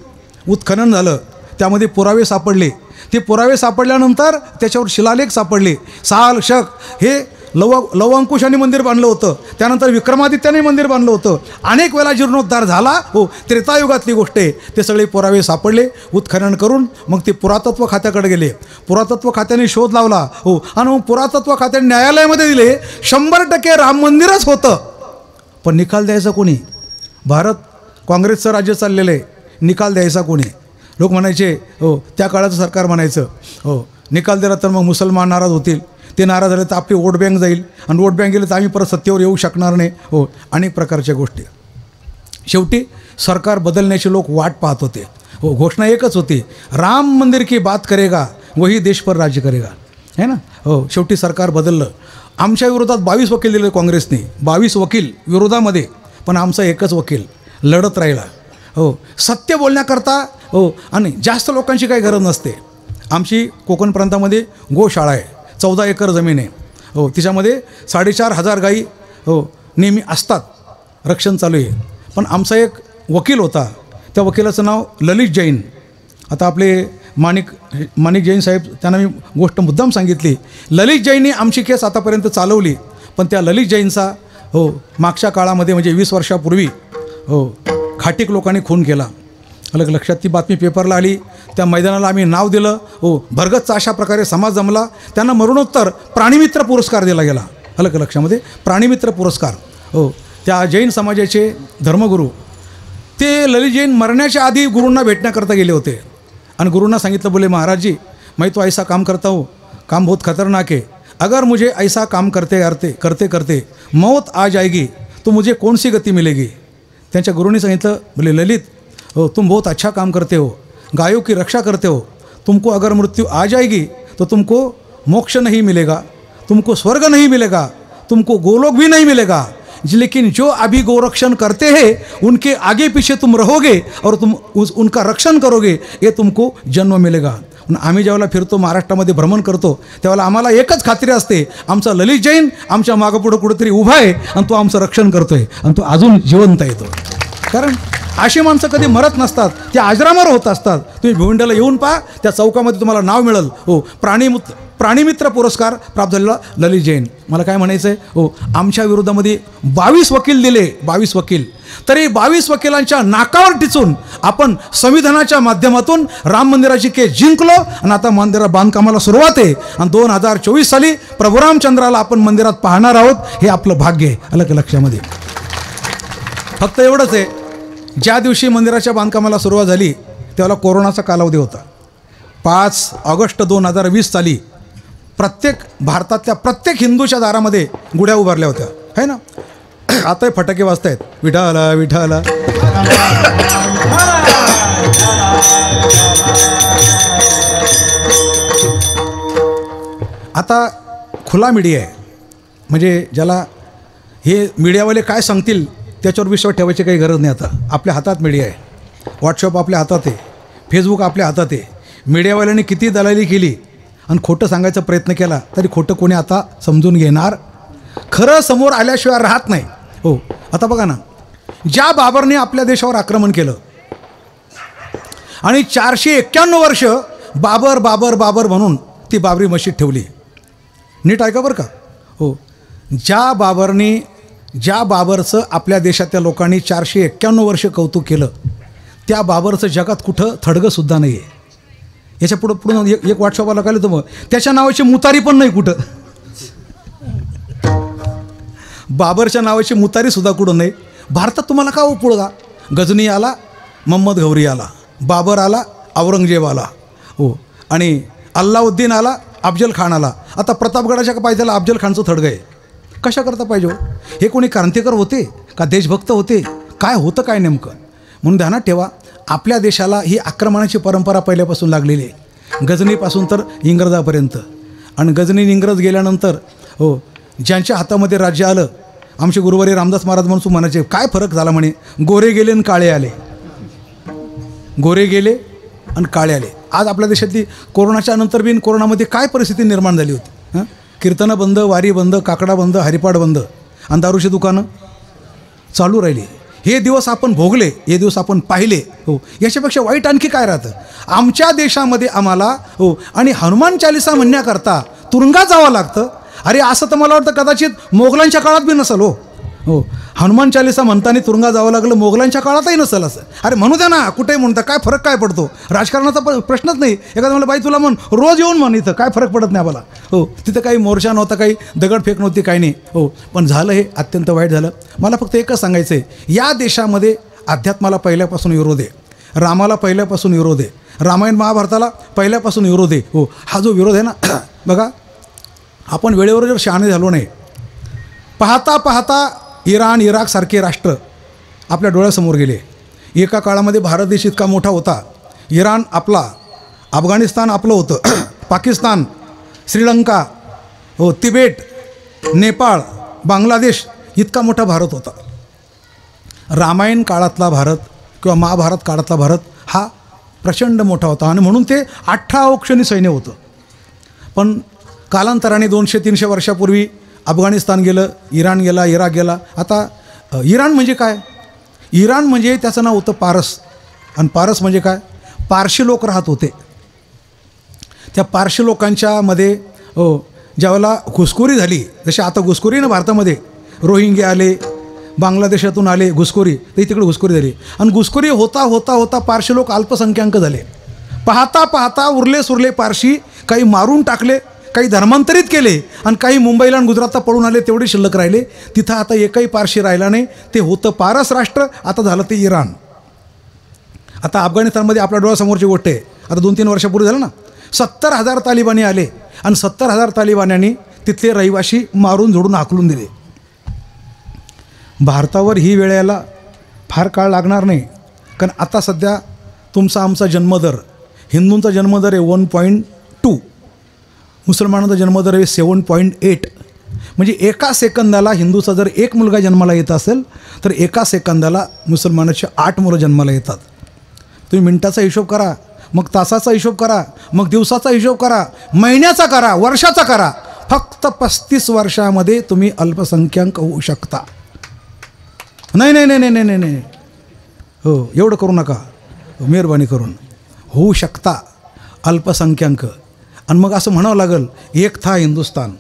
उत्खनन झालं, त्यामध्ये पुरावे सापडले. ते पुरावे सापडल्यानंतर त्याच्यावर शिलालेख सापडले. साल शक हे लवंकुशाने मंदिर बांधलं होतं, त्यानंतर विक्रमादित्याने मंदिर बांधलं होतं. अनेक वेळा जीर्णोद्धार झाला. हो, त्रेतायुगातली गोष्ट आहे. ते सगळे पुरावे सापडले. उत्खनन करून मग ते पुरातत्व खात्याकडे गेले. पुरातत्व खात्याने शोध लावला. हो, आणि मग पुरातत्व खात्याने न्यायालयामध्ये दिले 100% राम मंदिरच होतं. पण निकाल द्यायचा कोणी? भारत काँग्रेसचं राज्य चाललेलं आहे, निकाल द्यायचा कोणी? लोक म्हणायचे, हो, त्या काळाचं सरकार म्हणायचं, हो, निकाल दिला तर मग मुसलमान नाराज होतील, ते नाराज झाले तर आपली वोट बँक जाईल, आणि वोट बँक गेले तर आम्ही परत सत्तेवर येऊ शकणार नाही. हो, अनेक प्रकारच्या गोष्टी. शेवटी सरकार बदलण्याचे लोक वाट पाहत होते. हो, घोषणा एकच होती, राम मंदिर की बात करेगा वही देश पर राज्य करेगा, है ना. हो, शेवटी सरकार बदललं. आमच्या विरोधात 22 वकील दिले काँग्रेसने, 22 वकील विरोधामध्ये, पण आमचा एकच वकील लढत राहिला. हो, सत्य बोलण्याकरता. हो, आणि जास्त लोकांची काही गरज नसते. आमची कोकण प्रांतामध्ये गोशाळा आहे, 14 एकर जमीन आहे. हो, तिच्यामध्ये 4,500 गाई, हो, नेहमी असतात, रक्षण चालू आहे. पण आमचा एक वकील होता, त्या वकिलाचं नाव ललित जैन. आता आपले माणिक जैन साहेब, त्यांना मी गोष्ट मुद्दाम सांगितली. ललित जैनने आमची केस आतापर्यंत चालवली, पण त्या ललित जैनचा, हो, मागच्या काळामध्ये म्हणजे 20 वर्षापूर्वी, हो, खाटीक लोकांनी खून केला. अलग लक्षात ती बातमी पेपरला आली. त्या मैदानाला आम्ही नाव दिलं. हो, भरगतचा अशा प्रकारे समाज जमला. त्यांना मरणोत्तर प्राणीमित्र पुरस्कार दिला गेला. अलग लक्षामध्ये प्राणीमित्र पुरस्कार. हो, त्या जैन समाजाचे धर्मगुरू ते ललित जैन मरण्याच्या आधी गुरूंना भेटण्याकरता गेले होते, आणि गुरूंना सांगितलं, बोले महाराज जी, मैं तो ऐसा काम करता हूँ, काम बहुत खतरनाक है, अगर मुझे ऐसा काम करते करते मौत आ जाएगी तो मुझे कौन सी गति मिलेगी. त्यांच्या गुरूंनी सांगितलं, बोले ललित, हो, तुम बहुत अच्छा काम करते हो, गायों की रक्षा करते हो, तुमको अगर मृत्यु आ जाएगी तो तुमको मोक्ष नहीं मिलेगा, तुमको स्वर्ग नहीं मिलेगा, तुमको गोलोक भी नहीं मिलेगा, लेकिन जो अभी गोरक्षण करते हैं उनके आगे पीछे तुम रहोगे और तुम उनका रक्षण करोगे, ये तुमको जन्म मिलेगा. आम्ही ज्यावेळेला फिरतो, महाराष्ट्रामध्ये भ्रमण करतो, त्यावेळेला आम्हाला एकच खात्री असते, आमचा ललित जैन आमच्या मागं कुठेतरी उभा आहे, आणि तो आमचं रक्षण करतोय, आणि तो अजून जिवंत येतो. कारण अशी माणसं कधी मरत नसतात, ते अजरामर होत असतात. तुम्ही भिवंडीला येऊन पहा, त्या चौकामध्ये तुम्हाला नाव मिळेल. हो, प्राणीमित्र पुरस्कार प्राप्त झालेला ललित जैन. मला काय म्हणायचं आहे, हो, आमच्या विरोधामध्ये 22 वकील दिले, 22 वकील. तरी 22 वकिलांच्या नाकावर टिचून आपण संविधानाच्या माध्यमातून राम मंदिराची केस जिंकलो, आणि आता मंदिरा बांधकामाला सुरुवात आहे, आणि 2024 साली प्रभू रामचंद्राला आपण मंदिरात पाहणार आहोत. हे आपलं भाग्य आहे. अलग लक्षामध्ये फक्त एवढंच आहे, ज्या दिवशी मंदिराच्या बांधकामाला सुरुवात झाली त्यावेळेला कोरोनाचा कालावधी होता. 5 ऑगस्ट 2020 साली भारतातल्या प्रत्येक हिंदूच्या दारामध्ये गुढ्या उभारल्या होत्या, है ना. आता फटाके वाजतायत, विठाला विठाला. आता खुला मीडिया आहे, म्हणजे ज्याला हे मीडियावाले काय सांगतील त्याच्यावर विश्वास ठेवायची काही गरज नाही. आता आपल्या हातात मीडिया आहे, व्हॉट्सअप आपल्या हातात आहे, फेसबुक आपल्या हातात आहे. मीडियावाल्यांनी किती दलाली केली आणि खोटं सांगायचा प्रयत्न केला तरी खोटं कोणी आता समजून घेणार, खरं समोर आल्याशिवाय राहत नाही. हो, आता बघा ना, ज्या बाबरने आपल्या देशावर आक्रमण केलं आणि 491 वर्ष बाबर बाबर बाबर म्हणून ती बाबरी मशीद ठेवली. नीट ऐका बरं का. हो, ज्या बाबरचं आपल्या देशातल्या लोकांनी 491 वर्ष कौतुक केलं, त्या बाबरचं जगात कुठं थडगंसुद्धा नाही आहे. याच्या पुढं एक व्हॉट्सअपला काय तर मग त्याच्या नावाची मुतारी पण नाही कुठं. बाबरच्या नावाची मुतारीसुद्धा कुठं नाही. भारतात तुम्हाला का उपळगा? गजनी आला, मोहम्मद घौरी आला, बाबर आला, औरंगजेब आला. हो, आणि अल्लाउद्दीन आला, अफजल खान आला. आता प्रतापगडाच्या पायथ्याला अफजल खानचं थडगं आहे. कशा करता पाहिजे हो? हे कोणी क्रांतिकर होते का देशभक्त होते? काय होतं काय नेमकं? म्हणून ध्यानात ठेवा, आपल्या देशाला ही आक्रमणाची परंपरा पहिल्यापासून लागलेली आहे, गजनीपासून तर इंग्रजापर्यंत. आणि गजनी इंग्रज गेल्यानंतर हो, ज्यांच्या हातामध्ये राज्य आलं, आमचे गुरुवारी रामदास महाराज म्हणून म्हणायचे, काय फरक झाला म्हणे, गोरे गेले आणि काळे आले, गोरे गेले आणि काळे आले. आज आपल्या देशातली कोरोनाच्या नंतर बिन कोरोनामध्ये काय परिस्थिती निर्माण झाली होती? कीर्तनं बंद, वारी बंद, काकडा बंद, हरिपाठ बंद, आणि दारूची दुकानं चालू राहिली. हे दिवस आपण भोगले, हे दिवस आपण पाहिले. हो, याच्यापेक्षा वाईट आणखी काय राहतं? आमच्या देशामध्ये आम्हाला हो, आणि हनुमान चालिसा म्हणण्याकरता तुरुंगात जावं लागतं. अरे असं तर मला वाटतं कदाचित मोगलांच्या काळात बी नसेल. हो हो, हनुमान चालिसा म्हणताना तुरुंगात जावं लागलं, मोगलांच्या काळातही नसेल असं. अरे म्हणू द्या ना, कुठेही म्हणता, काय फरक काय पडतो? राजकारणाचा प्रश्नच नाही. एखादं म्हणलं, बाई तुला म्हण, रोज येऊन म्हण, इथं काय फरक पडत नाही आम्हाला. हो, तिथं काही मोर्चा नव्हता, काही दगडफेक नव्हती, काही नाही. हो, पण झालं हे अत्यंत वाईट झालं. मला फक्त एकच सांगायचं आहे, या देशामध्ये अध्यात्माला पहिल्यापासून विरोध आहे, रामाला पहिल्यापासून विरोध आहे, रामायण महाभारताला पहिल्यापासून विरोध आहे. हो, हा जो विरोध आहे ना, बघा, आपण वेळेवर जर शहाणे झालो नाही, पाहता पाहता इराण, इराकसारखे राष्ट्र आपल्या डोळ्यासमोर गेले. एका काळामध्ये भारत देश इतका मोठा होता, इराण आपला, अफगाणिस्तान आपलं होतं, पाकिस्तान, श्रीलंका, हो, तिबेट, नेपाळ, बांगलादेश, इतका मोठा भारत होता. रामायण काळातला भारत किंवा महाभारत काळातला भारत हा प्रचंड मोठा होता, आणि म्हणून ते 18 अक्षणी सैन्य होतं. पण कालांतराने 200-300 वर्षापूर्वी अफगाणिस्तान गेलं, इराण गेला, इराक गेला. आता इराण म्हणजे काय? इराण म्हणजे त्याचं नाव होतं पारस, आणि पारस म्हणजे काय? पारशी लोक राहत होते. त्या पारशी लोकांच्या मध्ये हो, ज्यावेळेला घुसखोरी झाली, जशी आता घुसखोरी ना भारतामध्ये, रोहिंग्या आले, बांगलादेशातून आले घुसखोरी, तर तिकडे घुसखोरी झाली. आणि घुसखोरी होता होता होता पारशी लोक अल्पसंख्याक झाले. पाहता पाहता उरले सुरले पारशी काही मारून टाकले, काही धर्मांतरित केले, आणि काही मुंबईला आणि गुजरातला पळून आले, तेवढे शिल्लक राहिले. तिथं आता एकही पारशी राहिला नाही. ते होतं पारस राष्ट्र, आता झालं ते इराण. आता अफगाणिस्तानमध्ये आपल्या डोळ्यासमोरची गोष्ट आहे. आता 2-3 वर्षापूर्वी झालं ना, 70,000 तालिबानी आले, आणि 70,000 तालिबान्यांनी तिथले रहिवाशी मारून झोडून हाकलून दिले. भारतावर ही वेळ यायला फार काळ लागणार नाही, कारण आता सध्या तुमचा आमचा जन्मदर, हिंदूंचा जन्मदर आहे 1.2, मुसलमानांचा जन्मदर आहे 7.8. म्हणजे एका सेकंदाला हिंदूचा जर एक मुलगा जन्माला येत असेल, तर एका सेकंदाला मुसलमानाचे 8 मुलं जन्माला येतात. तुम्ही मिनिटाचा हिशोब करा, मग तासाचा हिशोब करा, मग दिवसाचा हिशोब करा, महिन्याचा करा, वर्षाचा करा. फक्त 35 वर्षामध्ये तुम्ही अल्पसंख्याक होऊ शकता. नाही नाही नाही नाही नाही नाही, हो, एवढं करू नका, मेहरबानी करून. होऊ शकता अल्पसंख्याक. आणि मग असं म्हणावं लागेल, एक था हिंदुस्तान,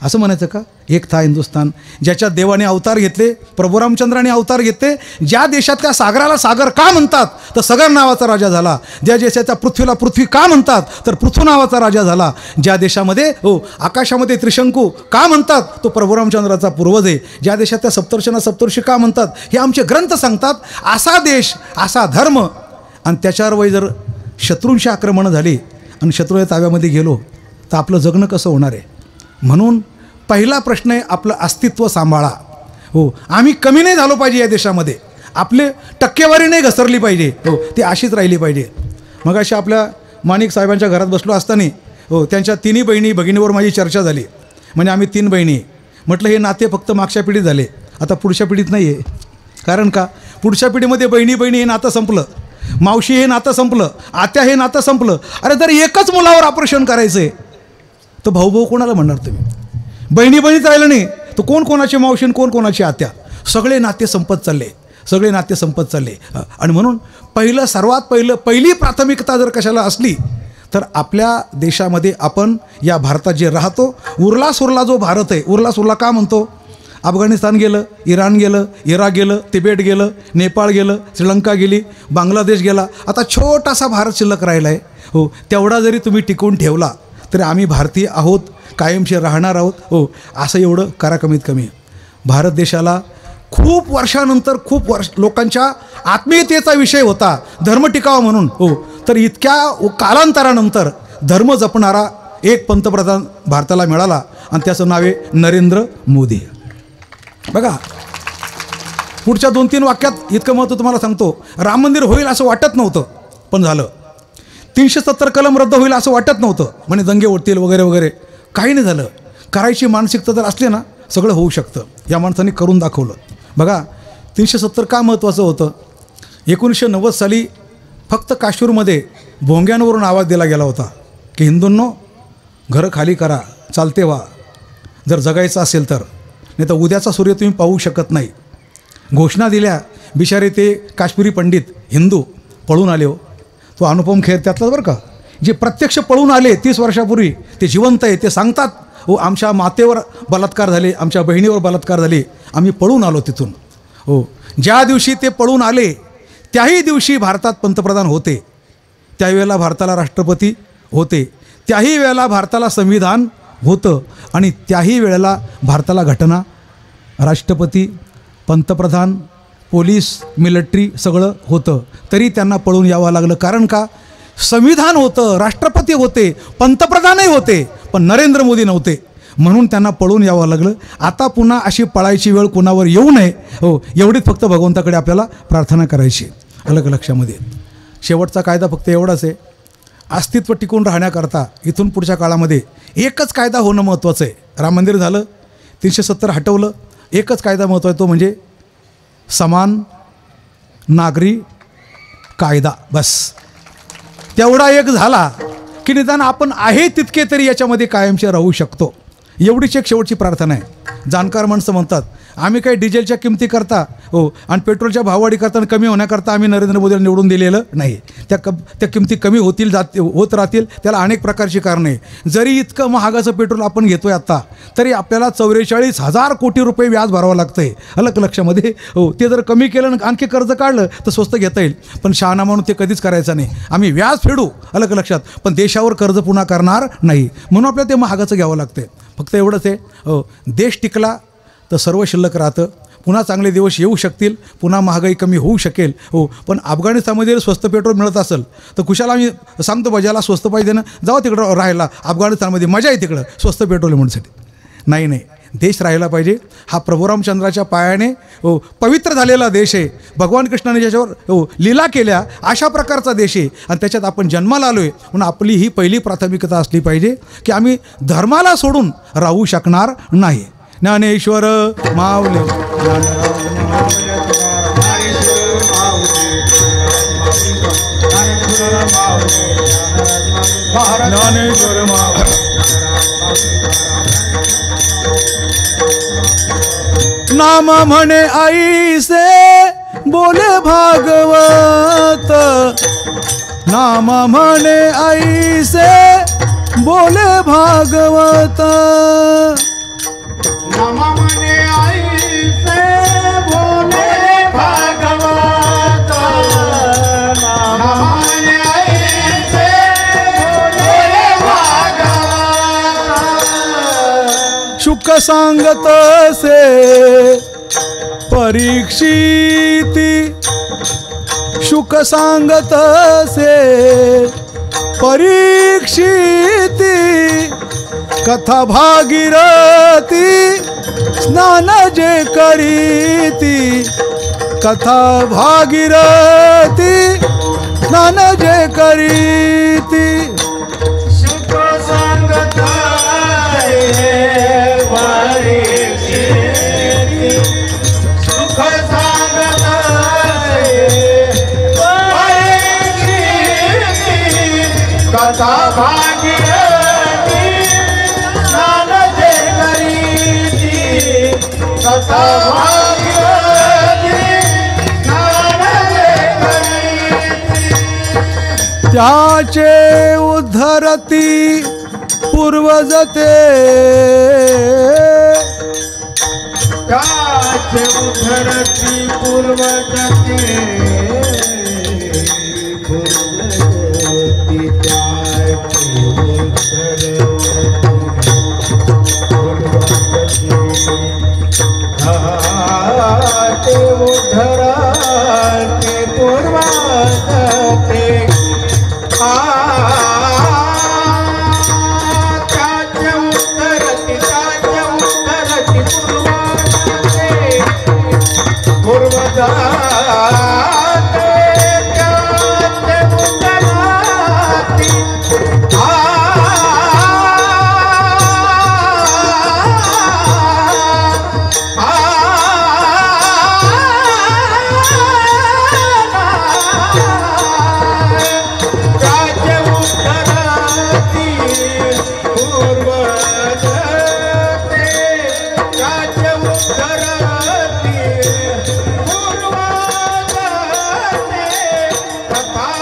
असं म्हणायचं का? एक था हिंदुस्तान, ज्याच्या देवाने अवतार घेतले, प्रभू रामचंद्राने अवतार घेतले. ज्या देशातल्या सागराला सागर का म्हणतात, तर सगर नावाचा राजा झाला. ज्या देशाच्या पृथ्वीला पृथ्वी का म्हणतात, तर पृथ्वी नावाचा राजा झाला. ज्या देशामध्ये हो, आकाशामध्ये त्रिशंकू का म्हणतात, तो प्रभू रामचंद्राचा पूर्वज आहे. ज्या देशातल्या सप्तर्षींना सप्तर्षी का म्हणतात, हे आमचे ग्रंथ सांगतात. असा देश, असा धर्म, आणि त्याच्यावर वय जर शत्रूंची आक्रमणं झाली आणि शत्रूच्या ताब्यामध्ये गेलो, तर आपलं जगणं कसं होणार आहे? म्हणून पहिला प्रश्न आहे, आपलं अस्तित्व सांभाळा. हो, आम्ही कमी नाही झालो पाहिजे या देशामध्ये, आपले टक्केवारी नाही घसरली पाहिजे. हो, ती अशीच राहिली पाहिजे. मग अशा आपल्या माणिक साहेबांच्या घरात बसलो असताना हो, त्यांच्या 3 बहिणी भगिनीवर माझी चर्चा झाली. म्हणजे आम्ही 3 बहिणी, म्हटलं हे नाते फक्त मागच्या पिढीत झाले, आता पुढच्या पिढीत नाही आहे. कारण का? पुढच्या पिढीमध्ये बहिणी बहिणी हे नातं संपलं, मावशी हे नातं संपलं, आत्या हे नातं संपलं. अरे जर एकच मुलावर ऑपरेशन करायचं आहे, तर भाऊ भाऊ कोणाला म्हणणार तुम्ही? बहिणी बहिणीच राहिलं नाही, तर कोण कोणाची मावशी आणि कोण कोणाची आत्या? सगळे नाते संपत चालले, सगळे नाते संपत चालले. आणि म्हणून सर्वात पहिली प्राथमिकता जर कशाला असली, तर आपल्या देशामध्ये आपण या भारतात जे राहतो, उरला सुरला जो भारत आहे, उरला सुरला का म्हणतो? अफगाणिस्तान गेलं, इराण गेलं, इराक गेलं, तिबेट गेलं, नेपाळ गेलं, श्रीलंका गेली, बांगलादेश गेला, आता छोटासा भारत शिल्लक राहिला आहे. हो, तेवढा जरी तुम्ही टिकवून ठेवला, तरी आम्ही भारतीय आहोत, कायमचे राहणार आहोत. हो, असं एवढं करा कमीत कमी. भारत देशाला खूप वर्षानंतर लोकांच्या आत्मीयतेचा विषय होता, धर्म टिकावा म्हणून. हो, तर इतक्या कालांतरानंतर धर्म जपणारा एक पंतप्रधान भारताला मिळाला आणि त्याचं नाव आहे नरेंद्र मोदी. बघा पुढच्या 2-3 वाक्यात इतकं महत्त्व तुम्हाला सांगतो. राम मंदिर होईल असं वाटत नव्हतं, पण झालं. 370 कलम रद्द होईल असं वाटत नव्हतं, म्हणजे दंगे उठतील वगैरे वगैरे, काही नाही झालं. करायची मानसिकता जर असली ना सगळं होऊ शकतं. या माणसाने करून दाखवलं. बघा 370 का महत्त्वाचं होतं. 1990 साली फक्त काश्मीरमध्ये भोंग्यांवरून आवाज दिला गेला होता की हिंदूंनो घरं खाली करा, चालते व्हा जर जगायचं असेल तर, नाही तर उद्याचा सूर्य तुम्ही पाहू शकत नाही. घोषणा दिल्या. बिचारे ते काश्मीरी पंडित हिंदू पळून आले. हो तो अनुपम खेर त्यातलाच बरं का, जे प्रत्यक्ष पळून आले 30 वर्षापूर्वी, ते जिवंत आहे. ते सांगतात हो आमच्या मातेवर बलात्कार झाले, आमच्या बहिणीवर बलात्कार झाले, आम्ही पळून आलो तिथून. हो ज्या दिवशी ते पळून आले त्याही दिवशी भारतात पंतप्रधान होते, त्यावेळेला भारताला राष्ट्रपती होते, त्याही वेळेला भारताला संविधान होतं आणि त्याही वेळेला भारताला घटना, राष्ट्रपती, पंतप्रधान, पोलीस, मिलिटरी सगळं होतं. तरी त्यांना पळून यावं लागलं. कारण का? संविधान होतं, राष्ट्रपती होते, पंतप्रधानही होते, पण नरेंद्र मोदी नव्हते, म्हणून त्यांना पळून यावं लागलं. आता पुन्हा अशी पळायची वेळ कुणावर येऊ नये. हो एवढीच फक्त भगवंताकडे आपल्याला प्रार्थना करायची. अलग लक्षामध्ये शेवटचा कायदा फक्त एवढाच आहे. अस्तित्व टिकून राहण्याकरता इथून पुढच्या काळामध्ये एकच कायदा होणं महत्त्वाचं आहे. राम मंदिर झालं, 370 हटवलं, एकच कायदा महत्त्वाचा, तो म्हणजे समान नागरी कायदा. बस तेवढा एक झाला की निदान आपण आहे तितके तरी याच्यामध्ये कायमचे राहू शकतो. एवढीच एक शेवटची प्रार्थना आहे. जाणकार माणसं म्हणतात आम्ही काही डिझेलच्या किमती करता हो आणि पेट्रोलच्या भाववाढी करताना कमी होण्याकरता आम्ही नरेंद्र मोदीला निवडून दिलेलं नाही. त्या किमती कमी होतील होत राहतील, त्याला अनेक प्रकारची कारणे. जरी इतकं महागाचं पेट्रोल आपण घेतोय आत्ता, तरी आपल्याला 44,000 कोटी रुपये व्याज भरावं लागतं आहे. अलग लक्षामध्ये हो ते जर कमी केलं आणि आणखी कर्ज काढलं तर स्वस्त घेता येईल, पण शहाणा म्हणून ते कधीच करायचं नाही. आम्ही व्याज फेडू अलग लक्षात, पण देशावर कर्ज पुन्हा करणार नाही, म्हणून आपल्याला ते महागाचं घ्यावं लागतं. फक्त एवढंच आहे हो, देश टिकला तर सर्व शिल्लक राहतं. पुन्हा चांगले दिवस येऊ शकतील, पुन्हा महागाई कमी होऊ शकेल. हो पण अफगाणिस्तानमध्ये स्वस्त पेट्रोल मिळत असेल तर कुशाला आम्ही सांगतो बजाला स्वस्त पाहिजे ना, जाऊ तिकडं राहायला अफगाणिस्तानमध्ये, मजा आहे तिकडं स्वस्त पेट्रोल म्हणण्यासाठी. नाही नाही, देश राहायला पाहिजे. हा प्रभू रामचंद्राच्या पायाने हो पवित्र झालेला देश आहे. भगवान कृष्णाने ज्याच्यावर हो लीला केल्या अशा प्रकारचा देश आहे आणि त्याच्यात आपण जन्माला आलो आहे. म्हणून आपली ही पहिली प्राथमिकता असली पाहिजे की आम्ही धर्माला सोडून राहू शकणार नाही. ज्ञानेश्वर माऊली ज्ञानेश्वर माऊली नाम म्हणे ऐसे बोले भागवत, नाम म्हणे ऐसे बोले भागवत, नाम म्हणे ऐसे बोले भागवत, नाम म्हणे ऐसे बोले भागवत. शुक सांगत से परीक्षिती, शुक सांगत से परीक्षिती, कथा भागीरथी स्नान जे करीती, कथा भागीरथी स्नान जे करीती. शुक सांगत परीक्षिती, सुख सांगत परीक्षिती, कथा भागीरथी स्नान जे करीती, कथा भागीरथी स्नान जे करीती. त्याचे उद्धरती पूर्वज ते, त्याचे उद्धरती पूर्वज ते, पूर्वजती त्याचे उद्धरती पूर्वजती, त्याचे उद्धरती पूर्वजती.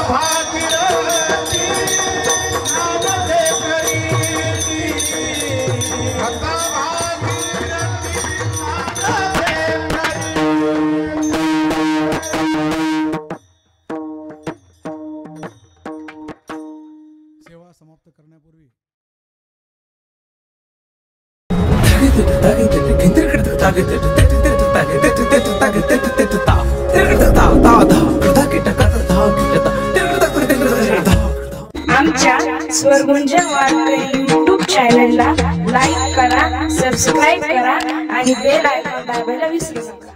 भागीरथी नामदे करीती कथा भागीरथी सेवा समाप्त करण्यापूर्वी आमच्या स्वरगुंजन वारकरी यूट्यूब चॅनलला लाईक करा, सबस्क्राईब करा आणि बेल आयकॉन दाबायला विसरू नका.